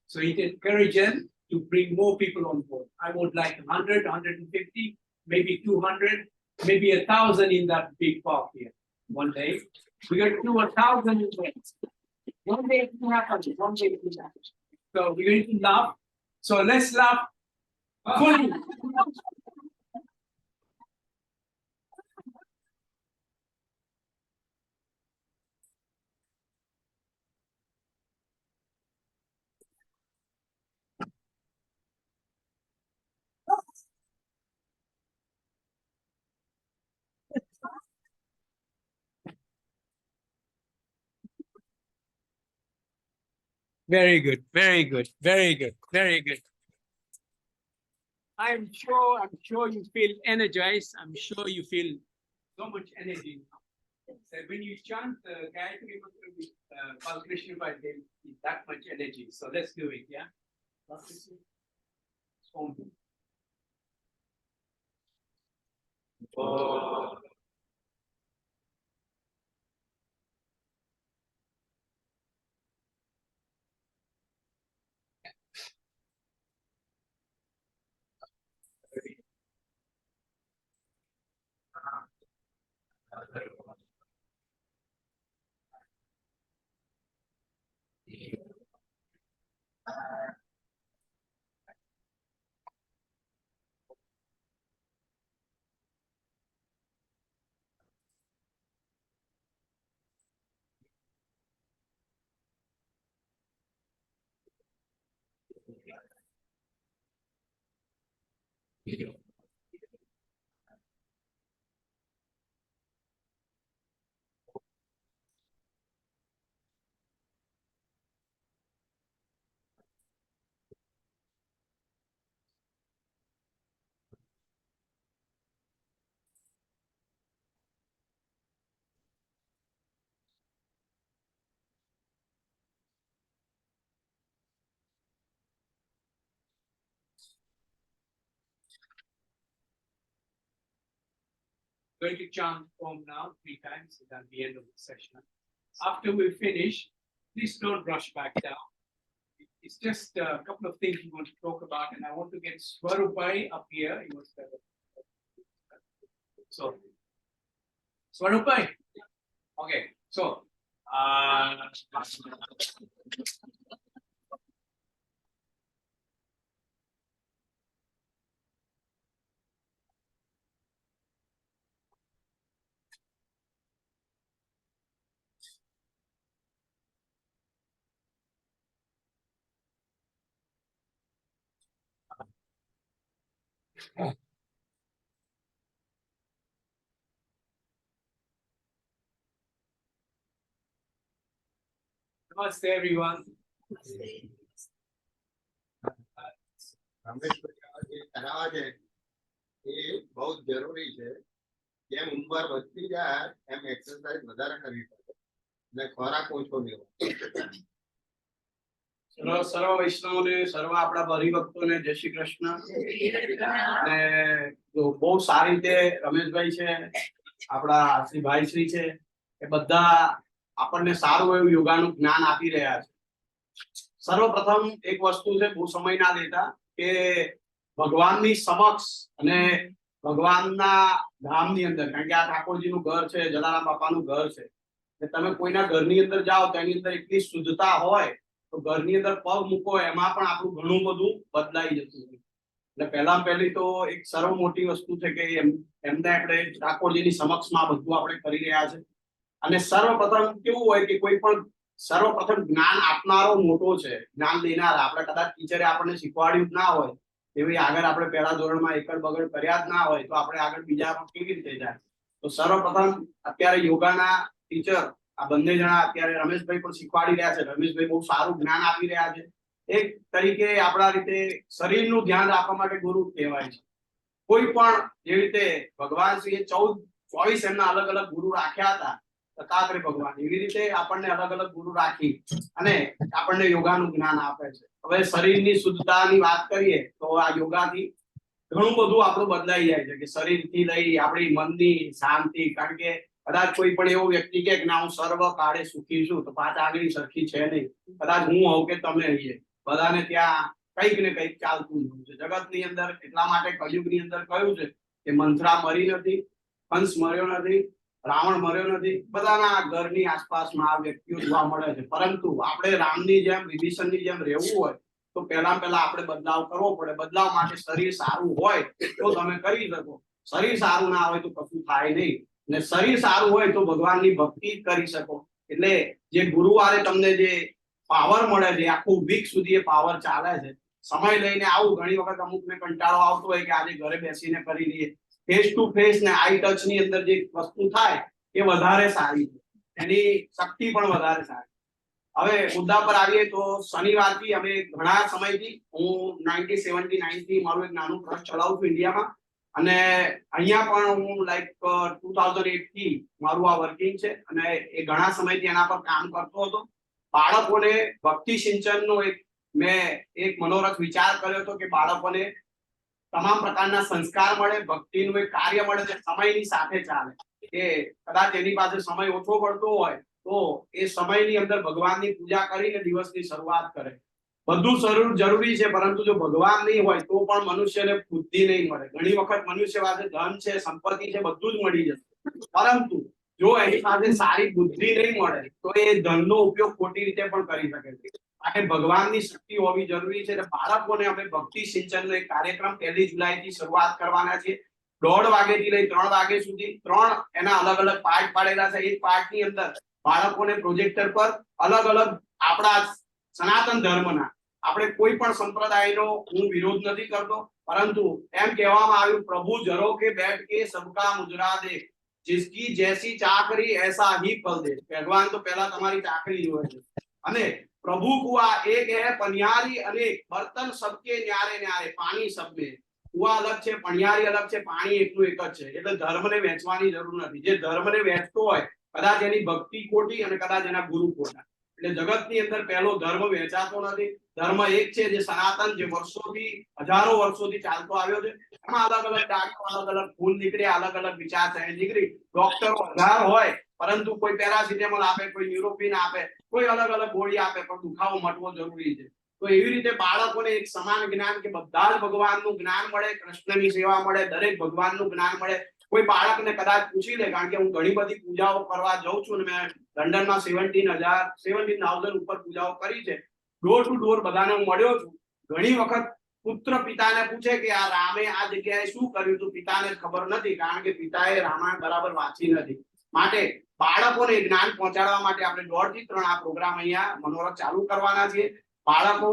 So it encourages them to bring more people on board. I would like 100, 150, maybe 200, maybe 1,000 in that big park here. One day, we're going to do 1,000 events. One day it will happen. One day it will happen. So we're going to laugh. So let's laugh fully. Very good, very good, very good, very good. I'm sure you feel energized. I'm sure you feel so much energy now. So when you chant the Gayatri Mantra with Balkrishna by them, is that much energy. So let's do it, yeah? Oh. Going to chant Om now 3 times at the end of the session. After we finish, please don't rush back down. It's just a couple of things we want to talk about, and I want to get Swarupai up here. He was there. So, Swarupai. Okay, so. Namaste, everyone. Ramesh જે તણાવ છે એ બહુ જરૂરી છે. જેમ ઉંમર વધતી જાય એમ એક્સરસાઇઝ વધારે કરવી પડે અને ખોરાક ઓછો લેવો. સર્વ વૈષ્ણવોને સર્વ આપણા હરિભક્તોને જય શ્રી કૃષ્ણ. અને બહુ સારી રીતે રમેશભાઈ છે, આપણા શ્રી ભાઈશ્રી છે, એ બધા આપણને સારું એવું યોગાનું જ્ઞાન આપી રહ્યા છે. સર્વપ્રથમ એક વસ્તુ છે, બહુ સમય ના લેતા, કે ભગવાનની સમક્ષ અને ભગવાનના ધામની અંદર, કારણ કે આ ઠાકોરજીનું ઘર છે, જલારામ બાપાનું ઘર છે, એટલે તમે કોઈના ઘરની અંદર જાઓ તો એની અંદર એટલી શુદ્ધતા હોય તો ઘરની અંદર પગ મૂકો એમાં પણ આપણું ઘણું બધું બદલાઈ જતું હોય. એટલે પહેલી તો એક સર્વ મોટી વસ્તુ છે કે એમને આપણે ઠાકોરજીની સમક્ષમાં બધું આપણે કરી રહ્યા છે. અને સર્વપ્રથમ કેવું હોય કે કોઈ પણ સર્વપ્રથમ જ્ઞાન આપનારો મોટો છે, જ્ઞાન દેનાર. આપણે કદાચ ટીચરે આપણને શીખવાડ્યું જ ના હોય, એવી આગળ આપણે પહેલા ધોરણમાં એકડ બગડ કર્યા જ ના હોય તો આપણે આગળ બીજામાં કેવી રીતે જાય? તો સર્વપ્રથમ અત્યારે યોગાના ટીચર આ બંને જણા અત્યારે રમેશભાઈ પણ શીખવાડી રહ્યા છે. રમેશભાઈ બહુ સારું જ્ઞાન આપી રહ્યા છે. એક તરીકે આપણા રીતે શરીરનું ધ્યાન રાખવા માટે ગુરુ કહેવાય છે. કોઈ પણ જેવી રીતે ભગવાન શ્રીએ 24 એમના અલગ અલગ ગુરુ રાખ્યા હતા, દત્તાત્રેય ભગવાન, એવી રીતે આપણને અલગ અલગ ગુરુ રાખી અને આપણને યોગાનું જ્ઞાન આપે છે. હવે શરીરની શુદ્ધતાની વાત કરીએ તો આ યોગાથી ઘણું બધું આપણું બદલાઈ જાય છે કે શરીરથી લઈ આપણી મનની શાંતિ. કારણ કે કદાચ કોઈ પણ એવો વ્યક્તિ કે ના હું સર્વ કાળે સુખી છું તો પાંચ આંગળી સરખી છે નહીં. કદાચ હું હોઉં કે તમે રહીએ, બધાને ત્યાં કંઈક ને કંઈક ચાલતું જ હોય છે જગતની અંદર. એટલા માટે કળિયુગની અંદર કહ્યું છે કે મંથરા મરી નથી, કંસ મર્યો નથી, રાવણ મર્યો નથી, બધાના ઘરની આસપાસમાં આ વ્યક્તિઓ જોવા મળે છે. પરંતુ આપણે રામની જેમ, વિભીષણની જેમ રહેવું હોય તો પહેલા આપણે બદલાવ કરવો પડે. બદલાવ માટે શરીર સારું હોય તો તમે કરી શકો. શરીર સારું ના હોય તો કશું થાય નહીં. ને શરીર સારું હોય તો ભગવાનની ભક્તિ કરી શકો. એટલે જે ગુરુવારે તમને જે પાવર મળે છે, આખું વીક સુધી એ પાવર ચાલે છે. સમય લઈને આવું, ઘણી વખત અમુકને કંટાળો આવતો હોય કે આજે ઘરે બેસીને કરી લઈએ. ફેસ ટુ ફેસ ને આઈ ટચ ની અંદર જે વસ્તુ થાય એ વધારે સારી છે, એની શક્તિ પણ વધારે સારી. હવે મુદ્દા પર આવીએ તો શનિવારથી અમે ઘણા સમયથી, હું 1979 થી મારું એક નાનું ટ્રસ્ટ ચલાવું છું ઇન્ડિયામાં, અને અહીંયા પણ હું લાઈક 2008 થી મારું આ વર્કિંગ છે અને એ ઘણા સમયથી એના પર કામ કરતો હતો. બાળકોને ભક્તિ સિંચનનો મેં એક મનોરથ વિચાર કર્યો હતો કે બાળકોને તમામ પ્રકારના સંસ્કાર મળે, ભક્તિનું એક કાર્ય મળે જે સમયની સાથે ચાલે. કે કદાચ એની પાસે સમય ઓછો પડતો હોય તો એ સમયની અંદર ભગવાનની પૂજા કરીને દિવસની શરૂઆત કરે. બધું જરૂરી છે, પરંતુ જો ભગવાન નહીં હોય તો પણ મનુષ્યને બુદ્ધિ નહીં મળે. ઘણી વખત મનુષ્ય પાસે ધન છે, સંપત્તિ છે, બધું જ મળી જશે, પરંતુ જો એની પાસે સારી બુદ્ધિ નહીં મળે તો એ ધનનો ઉપયોગ ખોટી રીતે પણ કરી શકે છે. માટે ભગવાનની શક્તિ હોવી જરૂરી છે. એટલે બાળકોને અમે ભક્તિ સિંચનનો એક કાર્યક્રમ 1 જુલાઈથી શરૂઆત કરવાના છે. 1:30 વાગ્યાથી લઈ 3 વાગ્યા સુધી 3 એના અલગ અલગ પાર્ટ પાડેલા છે. એક પાર્ટની અંદર બાળકોને પ્રોજેક્ટર પર અલગ અલગ આપણા સનાતન ધર્મના, આપણે કોઈ પણ સંપ્રદાયનો હું વિરોધ નથી કરતો, પરંતુ એમ કહેવામાં આવ્યું પ્રભુ જરો કે બેઠ કે સબકા મુજરા દે, जिसकी जैसी चाकरी ऐसा ही फल दे. भगवान तो पहला तुम्हारी चाकरी જોવે છે અને प्रभु कुआ एक है पनियारी अनेक, बर्तन सबके न्यारे न्यारे, पानी सब में. कुआ अलग છે, પણિયારી અલગ છે, પાણી એકનું એક જ છે. એટલે ધર્મને વેચવાની જરૂર નથી. જે ધર્મને વેચતો હોય કદાચ એની ભક્તિ ખોટી અને કદાચ એના ગુરુ ખોટા. એટલે જગતની અંદર પહેલો ધર્મ વેચાતો નથી. ધર્મ એક છે જે સનાતન, જે વર્ષોથી, હજારો વર્ષોથી ચાલતો આવ્યો છે. એમાં અલગ અલગ ડાળીઓ, અલગ અલગ ફૂલ નીકળ્યા, અલગ અલગ વિચારસરણી નીકળી. ડોક્ટરો 1000 હોય પરંતુ કોઈ પેરાસિટામોલ આપે, કોઈ ન્યુરોપિન આપે, કોઈ અલગ અલગ ગોળી આપે, પણ દુખાવો મટવો જરૂરી છે. તો એવી રીતે બાળકોને એક સમાન જ્ઞાન, કે બધા જ ભગવાનનું જ્ઞાન મળે, કૃષ્ણની સેવા મળે, દરેક ભગવાનનું જ્ઞાન મળે. કોઈ બાળકને કદાચ પૂછી લે, કારણ કે હું ઘણી બધી પૂજાઓ કરવા જાઉં છું અને મેં લંડનમાં 17,000 ઉપર પૂજાઓ કરી છે. ડોર ટુ ડોર બધાને હું મળ્યો છું. ઘણી વખત પુત્ર પિતાને પૂછે કે આ રામે આ જગ્યાએ શું કર્યું હતું, પિતાને ખબર નથી, કારણ કે પિતાએ રામાયણ બરાબર વાંચી નથી. માટે બાળકોને જ્ઞાન પહોંચાડવા માટે આપણે 1:30 થી 3 આ પ્રોગ્રામ અહીંયા મનોરથ ચાલુ કરવાના છીએ. બાળકો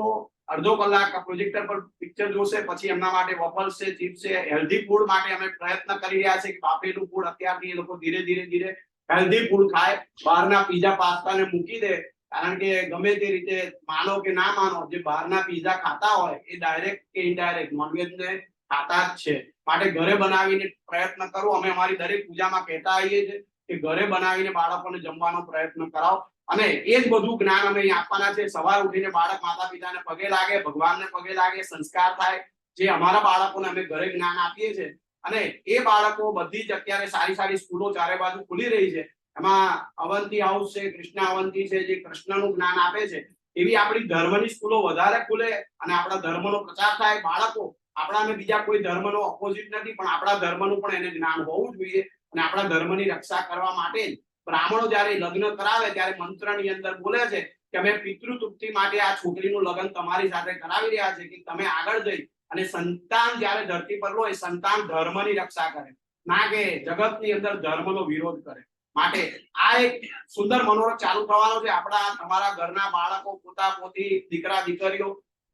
અડધો કલાક પ્રોજેક્ટર પર પિક્ચર જોશે, પછી એમના માટે વોફલ્સ છે, ચિપ્સ છે, હેલ્ધી ફૂડ માટે અમે પ્રયત્ન કરી રહ્યા છે કે બાફેલું ફૂડ અત્યારથી એ લોકો ધીરે ધીરે હેલ્ધી ફૂડ ખાય, બહારના પીઝા પાસ્તાને મૂકી દે. કારણ કે ગમે તે રીતે માનો કે ના માનો, જે બહારના પીઝા ખાતા હોય એ ડાયરેક્ટ કે ઇનડાયરેક્ટ નોનવેજ ને ખાતા જ છે. માટે ઘરે બનાવીને પ્રયત્ન કરો. અમે અમારી દરેક પૂજામાં કહેતા આવીએ છીએ કે ઘરે બનાવીને બાળકોને જમવાનો પ્રયત્ન કરાવો. અને એ જ બધું જ્ઞાન અમે આપવાના છે. સવાર ઉઠીને બાળક માતા પિતાને પગે લાગે, ભગવાનને પગે લાગે, સંસ્કાર થાય. જે અમારા બાળકોને અમે ઘરે જ્ઞાન આપીએ છીએ. અને એ બાળકો બધી જ અત્યારે સારી સારી સ્કૂલો ચારે બાજુ ખુલી રહી છે. એમાં અવંતી હાઉસ છે, કૃષ્ણ અવંતી છે, જે કૃષ્ણનું જ્ઞાન આપે છે. એવી આપણી ધર્મની સ્કૂલો વધારે ખુલે અને આપણા ધર્મનો પ્રચાર થાય. બાળકો આપણા અને બીજા કોઈ ધર્મનો ઓપોઝિટ નથી, પણ આપણા ધર્મનું પણ એને જ્ઞાન હોવું જોઈએ. અને આપણા ધર્મની રક્ષા કરવા માટે બ્રાહ્મણો જ્યારે લગ્ન કરાવે ત્યારે મંત્રની અંદર બોલે છે કે અમે પિતૃ તૃપ્તિ માટે આ છોકરીનું લગ્ન તમારી સાથે કરાવી રહ્યા છે કે તમે આગળ જઈ અને સંતાન જ્યારે ધરતી પર લો, એ સંતાન ધર્મની રક્ષા કરે, ના કે જગતની અંદર ધર્મનો વિરોધ કરે. માટે આ એક સુંદર મનોરથ ચાલુ થવાનો છે. આપણા તમારા ઘરના બાળકો, પોતા પોતી, દીકરા દીકરીઓ,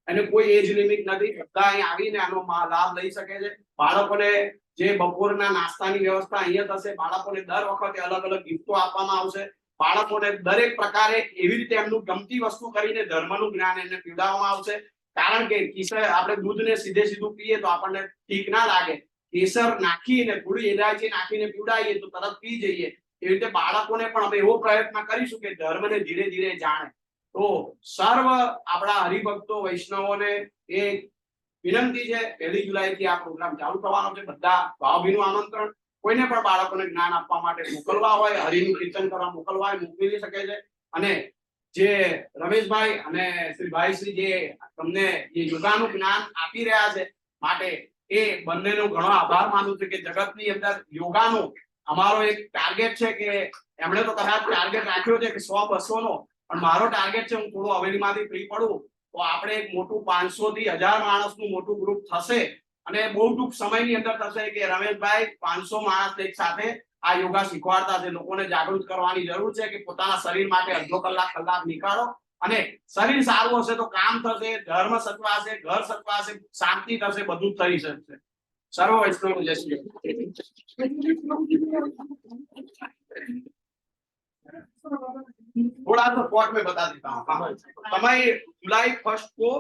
અને કોઈ એજ લિમિટ નથી, બધા અહીં આવીને આનો લાભ લઈ શકે છે. બાળકોને જે બપોરના નાસ્તાની વ્યવસ્થા અહીંયા થશે. બાળકોને દર વખતે અલગ અલગ ગિફ્ટો આપવામાં આવશે. બાળકોને દરેક પ્રકારે એવી રીતે એમનું ગમતી વસ્તુ કરીને ધર્મનું જ્ઞાન એને પીવડાવવામાં આવશે. કારણ કે કિસર આપણે દૂધને સીધું પીએ તો આપણને ઠીક ના લાગે, કેસર નાખીને થોડી ઇલાયચી નાખીને પીવડાવીએ તો તરત પી જઈએ. એવી રીતે બાળકોને પણ અમે એવો પ્રયત્ન કરીશું કે ધર્મને ધીરે ધીરે જાણે. તો સર્વ આપણા હરિભક્તો વૈષ્ણવોને એ વિનંતી છે, 1 જુલાઈ થી આ પ્રોગ્રામ ચાલુ થવાનો છે. બધા ભાવભીનું આમંત્રણ. કોઈને પણ બાળકોને જ્ઞાન આપવા માટે મોકલવા હોય, હરિનું કીર્તન કરવા મોકલવા હોય, મોકલી શકે છે. અને જે રમેશભાઈ અને શ્રી ભાઈશ્રી જે તમને જે યોગાનું જ્ઞાન આપી રહ્યા છે, માટે એ બંનેનો ઘણો આભાર માનું છું કે જગતની અંદર યોગાનો અમારો એક ટાર્ગેટ છે કે એમણે તો કદાચ ટાર્ગેટ રાખ્યો છે કે 100-200 નો, પણ મારો ટાર્ગેટ છે હું થોડું હવેલીમાંથી ફ્રી પડું તો આપણે એક મોટું 500 થી 1000 માણસનું મોટું ગ્રુપ થશે. અને બહુ ટૂંક સમયની અંદર થશે કે રમેશભાઈ 500 માણસ એક સાથે આ યોગા શીખવાડતા છે. લોકોને જાગૃત કરવાની જરૂર છે કે પોતાના શરીર માટે અડધો કલાક નીકાળો, અને શરીર સારું હશે તો કામ થશે, ધર્મ સચવાશે, ઘર સચવાશે, શાંતિ થશે, બધું જ થઈ શકશે. સર્વ વૈષ્ણવ જય શ્રી थोड़ा सा पॉट में बता देता हूँ. समय जुलाई 1 को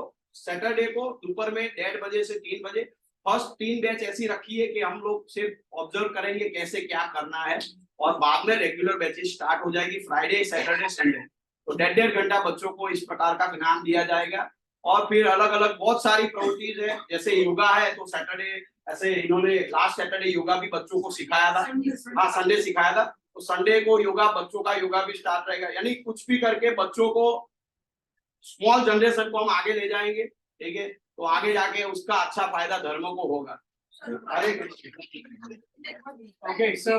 सैटरडे को दोपहर में 1:30 बजे से 3 बजे फर्स्ट 3 बैच ऐसी रखी है कि हम लोग सिर्फ ऑब्जर्व करेंगे कैसे क्या करना है, और बाद में रेगुलर बैचेस स्टार्ट हो जाएगी फ्राइडे, सैटरडे, संडे. तो 1.5 घंटा बच्चों को इस प्रकार का ज्ञान दिया जाएगा. और फिर अलग अलग बहुत सारी प्रवृत्ति है, जैसे योगा है तो सैटरडे ऐसे इन्होंने लास्ट सैटरडे योगा भी बच्चों को सिखाया था. हाँ, संडे सिखाया था. तो संडे को योगा, बच्चों का योगा भी स्टार्ट रहेगा. यानी कुछ भी करके बच्चों को, स्मॉल जनरेशन को हम आगे ले जाएंगे. ठीक है, तो आगे जाके उसका अच्छा फायदा धर्म को होगा. हरे कृष्ण. Okay, so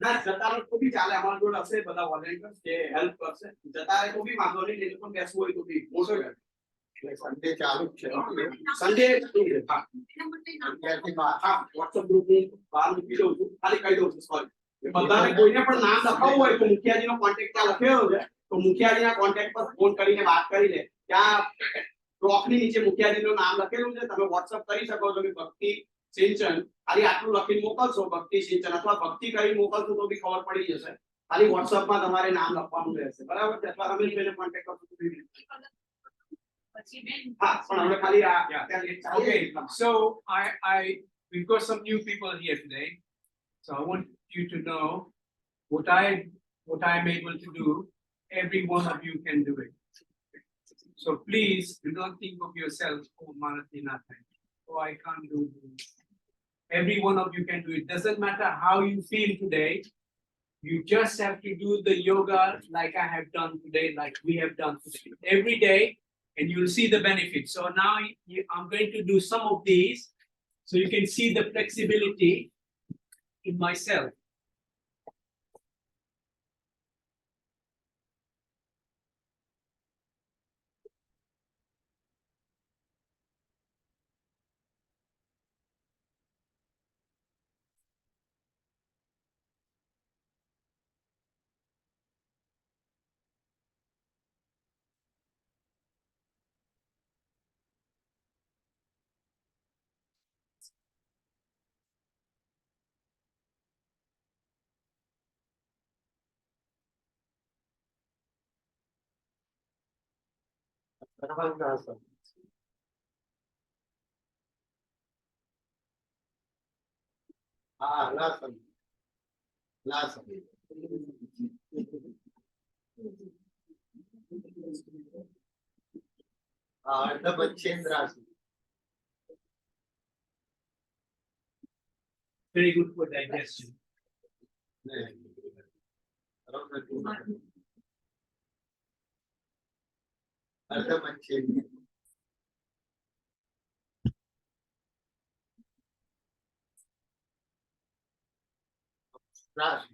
ના જતા રહે તો બી ચાલે, અમારા જોડે હશે બધા વોલેન્ટિયર્સ જે હેલ્પ કરશે. જતા રહે તો બી વાંધો નહીં, એ લોકો બેસવું હોય તો બી મોટો રહે. સન્ડે ચાલુ જ છે. સંડે હા વોટ્સએપ ગ્રુપની બહાર મૂકી દઉં છું, ખાલી કહી દઉં છું સોરી. બધાને કોઈને પણ નામ લખાવવું હોય તો મુખિયાજીનો કોન્ટેક્ટ ત્યાં લખેલો છે, તો મુખિયાજીના કોન્ટેક્ટ પર ફોન કરીને વાત કરી લે. ત્યાં ટ્રોકની નીચે મુખિયાજીનું નામ લખેલું છે, તમે વોટ્સએપ કરી શકો છો કે ભક્તિ સિંચન, ખાલી આટલું લખીને મોકલશો ભક્તિ સિંચન, અથવા ભક્તિ કરી મોકલશો તો બી ખબર પડી જશે. ખાલી વોટ્સએપમાં તમારે નામ લખવાનું રહેશે, બરાબર છે? અથવા રમેશભાઈને કોન્ટેક્ટ કરશો તો બી હા, પણ હવે ખાલી આ ત્યાં લેટ ચાલે. okay, so we've got some new people here today, so I want you to know what I'm able to do. Every one of you can do it. So please do not think of yourself, oh Marathi nothing, oh I can't do this. Every one of you can do it. Doesn't matter how you feel today. You just have to do the yoga like I have done today, like we have done today, every day, and you'll see the benefits. So now I'm going to do some of these so you can see the flexibility in myself. હા, લાસન લાસન હા, અર્ધપશ્ચેન્દ્રાસન. Very good for digestion. અર્ધપશ્ચેન્દ્ર Trust.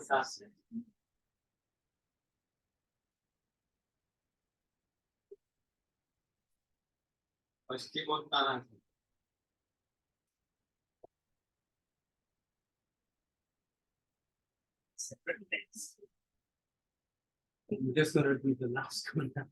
Trust. પશ્ચિમોત્તરાયણ. Separate things. I'm just gonna do the last one now.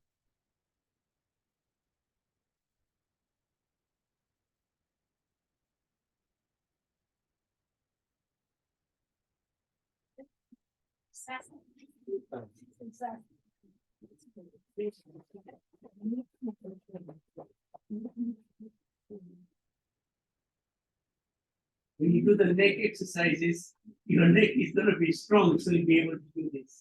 When you do the neck exercises, your neck is going to be strong, so you'll be able to do this.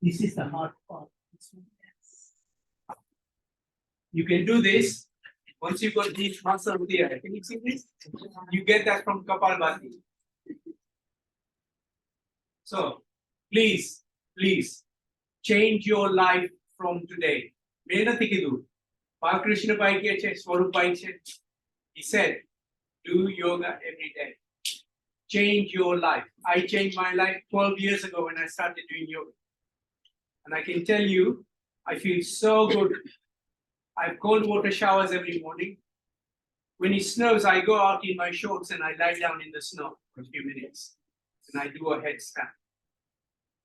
This is the hard part. You can do this once you got these muscle here. Can you see this? You get that from Kapalbhati. So, please, change your life from today. Krishna he said, do yoga every day. Change your life. I changed my life 12 years ago when I started doing yoga. And I can tell you, I feel so good. I have cold water showers every morning. When it snows, I go out in my shorts and I lie down in the snow for a few minutes. And I do a headstand.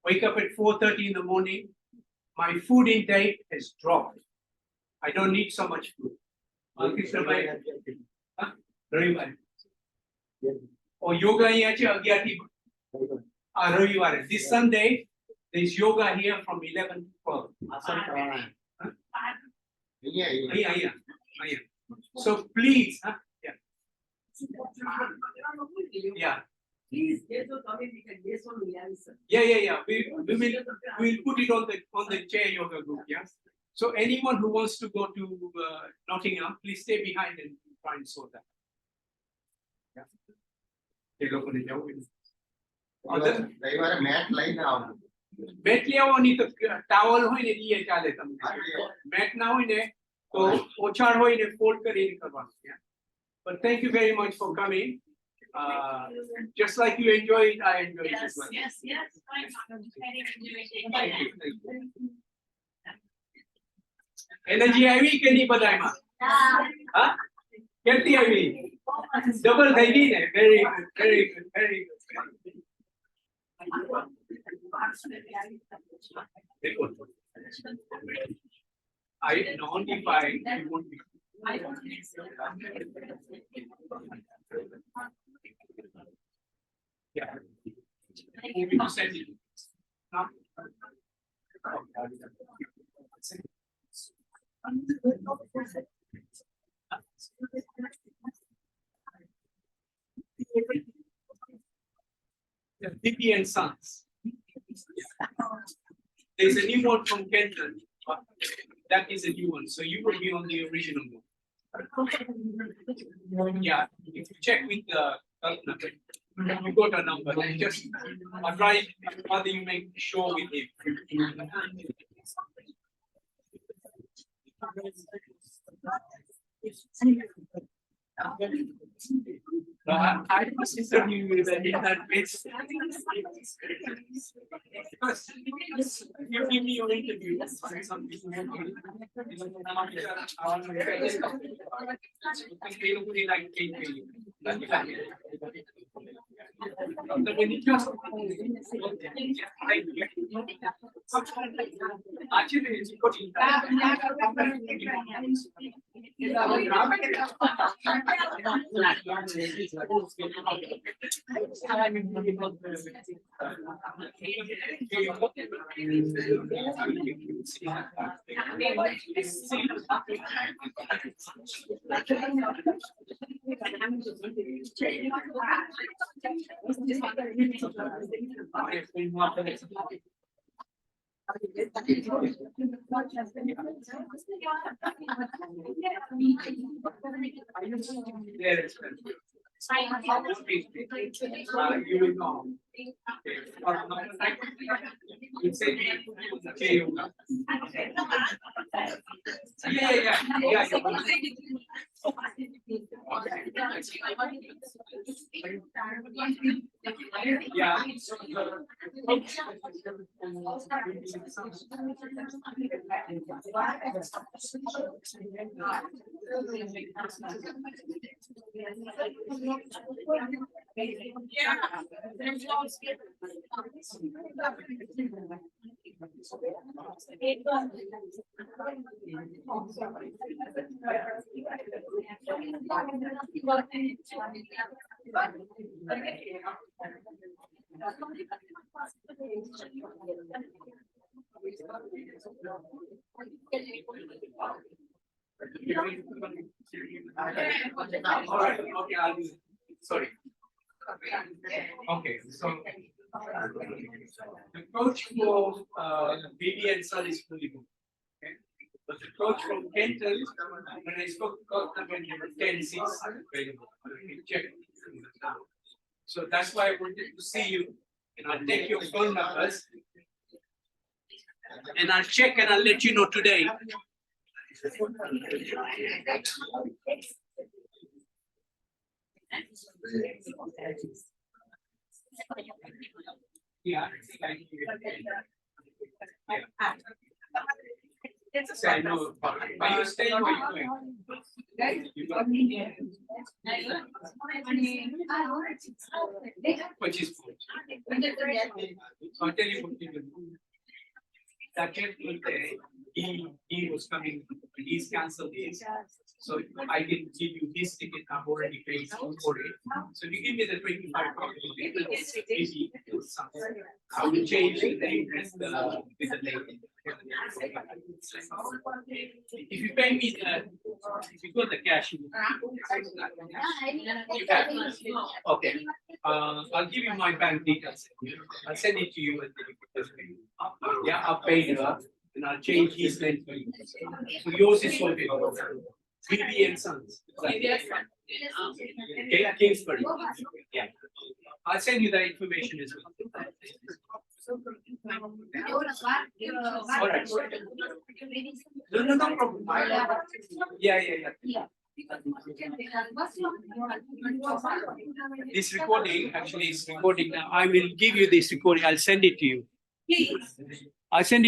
Wake up at 4:30 in the morning. My food intake has dropped. I don't need so much food. Very well. Or yoga here. This Sunday, there's yoga here from 11 to 12. Yeah. So please, yeah. Yeah. We'll put it on the chair yoga group. Yeah. So anyone who wants to go to Nottingham, please stay behind and try and sort that. Yeah. રવિવારે mat લઈને આવજો. Mat લેવાની તો towel હોય ને એ ચાલે તમને. Mat ના હોય ને તો ઓછાડ હોય ને ફોલ્ડ કરીને કરવાનું. But thank you very much for coming. Just like you enjoy it, I enjoy it as well. Yes. Thank you. Energy આવી કે નહીં બધામાં? હા? કેટલી આવી? ડબલ થઈ ગઈ ને? Very good. Identify you won't be. Yeah. Bibi and Sons. There's a new one from Kenton. That is a new one. So you will be on the original one. Yeah, if you check with the you got a number. Just try whether you make sure with him. I must interview you that base. You give me your interview. You will know. You say All right, okay, I'll do it. Sorry. Okay, so the coach for BB and Son is fully booked. Okay, but the coach from Kenton, when I spoke to them when they were 10-6 available, you can check. So that's why I wanted to see you, and I'll take your phone numbers, and I'll check and I'll let you know today. Yeah, thank you. So I know, are you staying or are you going? You got which is good. So I'll tell you what you do. That gentleman there, he was coming, he's cancelled his. So I can give you his ticket, I've already paid for it. So you give me the 25 maybe I will change the name with the name. If you pay me if you got the cash, you have. Okay, I'll give you my bank details. I'll send it to you and then you can just pay. Yeah, I'll pay it up and I'll change his name for you. So yours is for BB and Sons. Okay, Kingsbury. Yeah. I'll send you the information as well. All right. No problem. Yeah. This recording actually is recording now. I will give you this recording. I'll send it to you. I'll send it.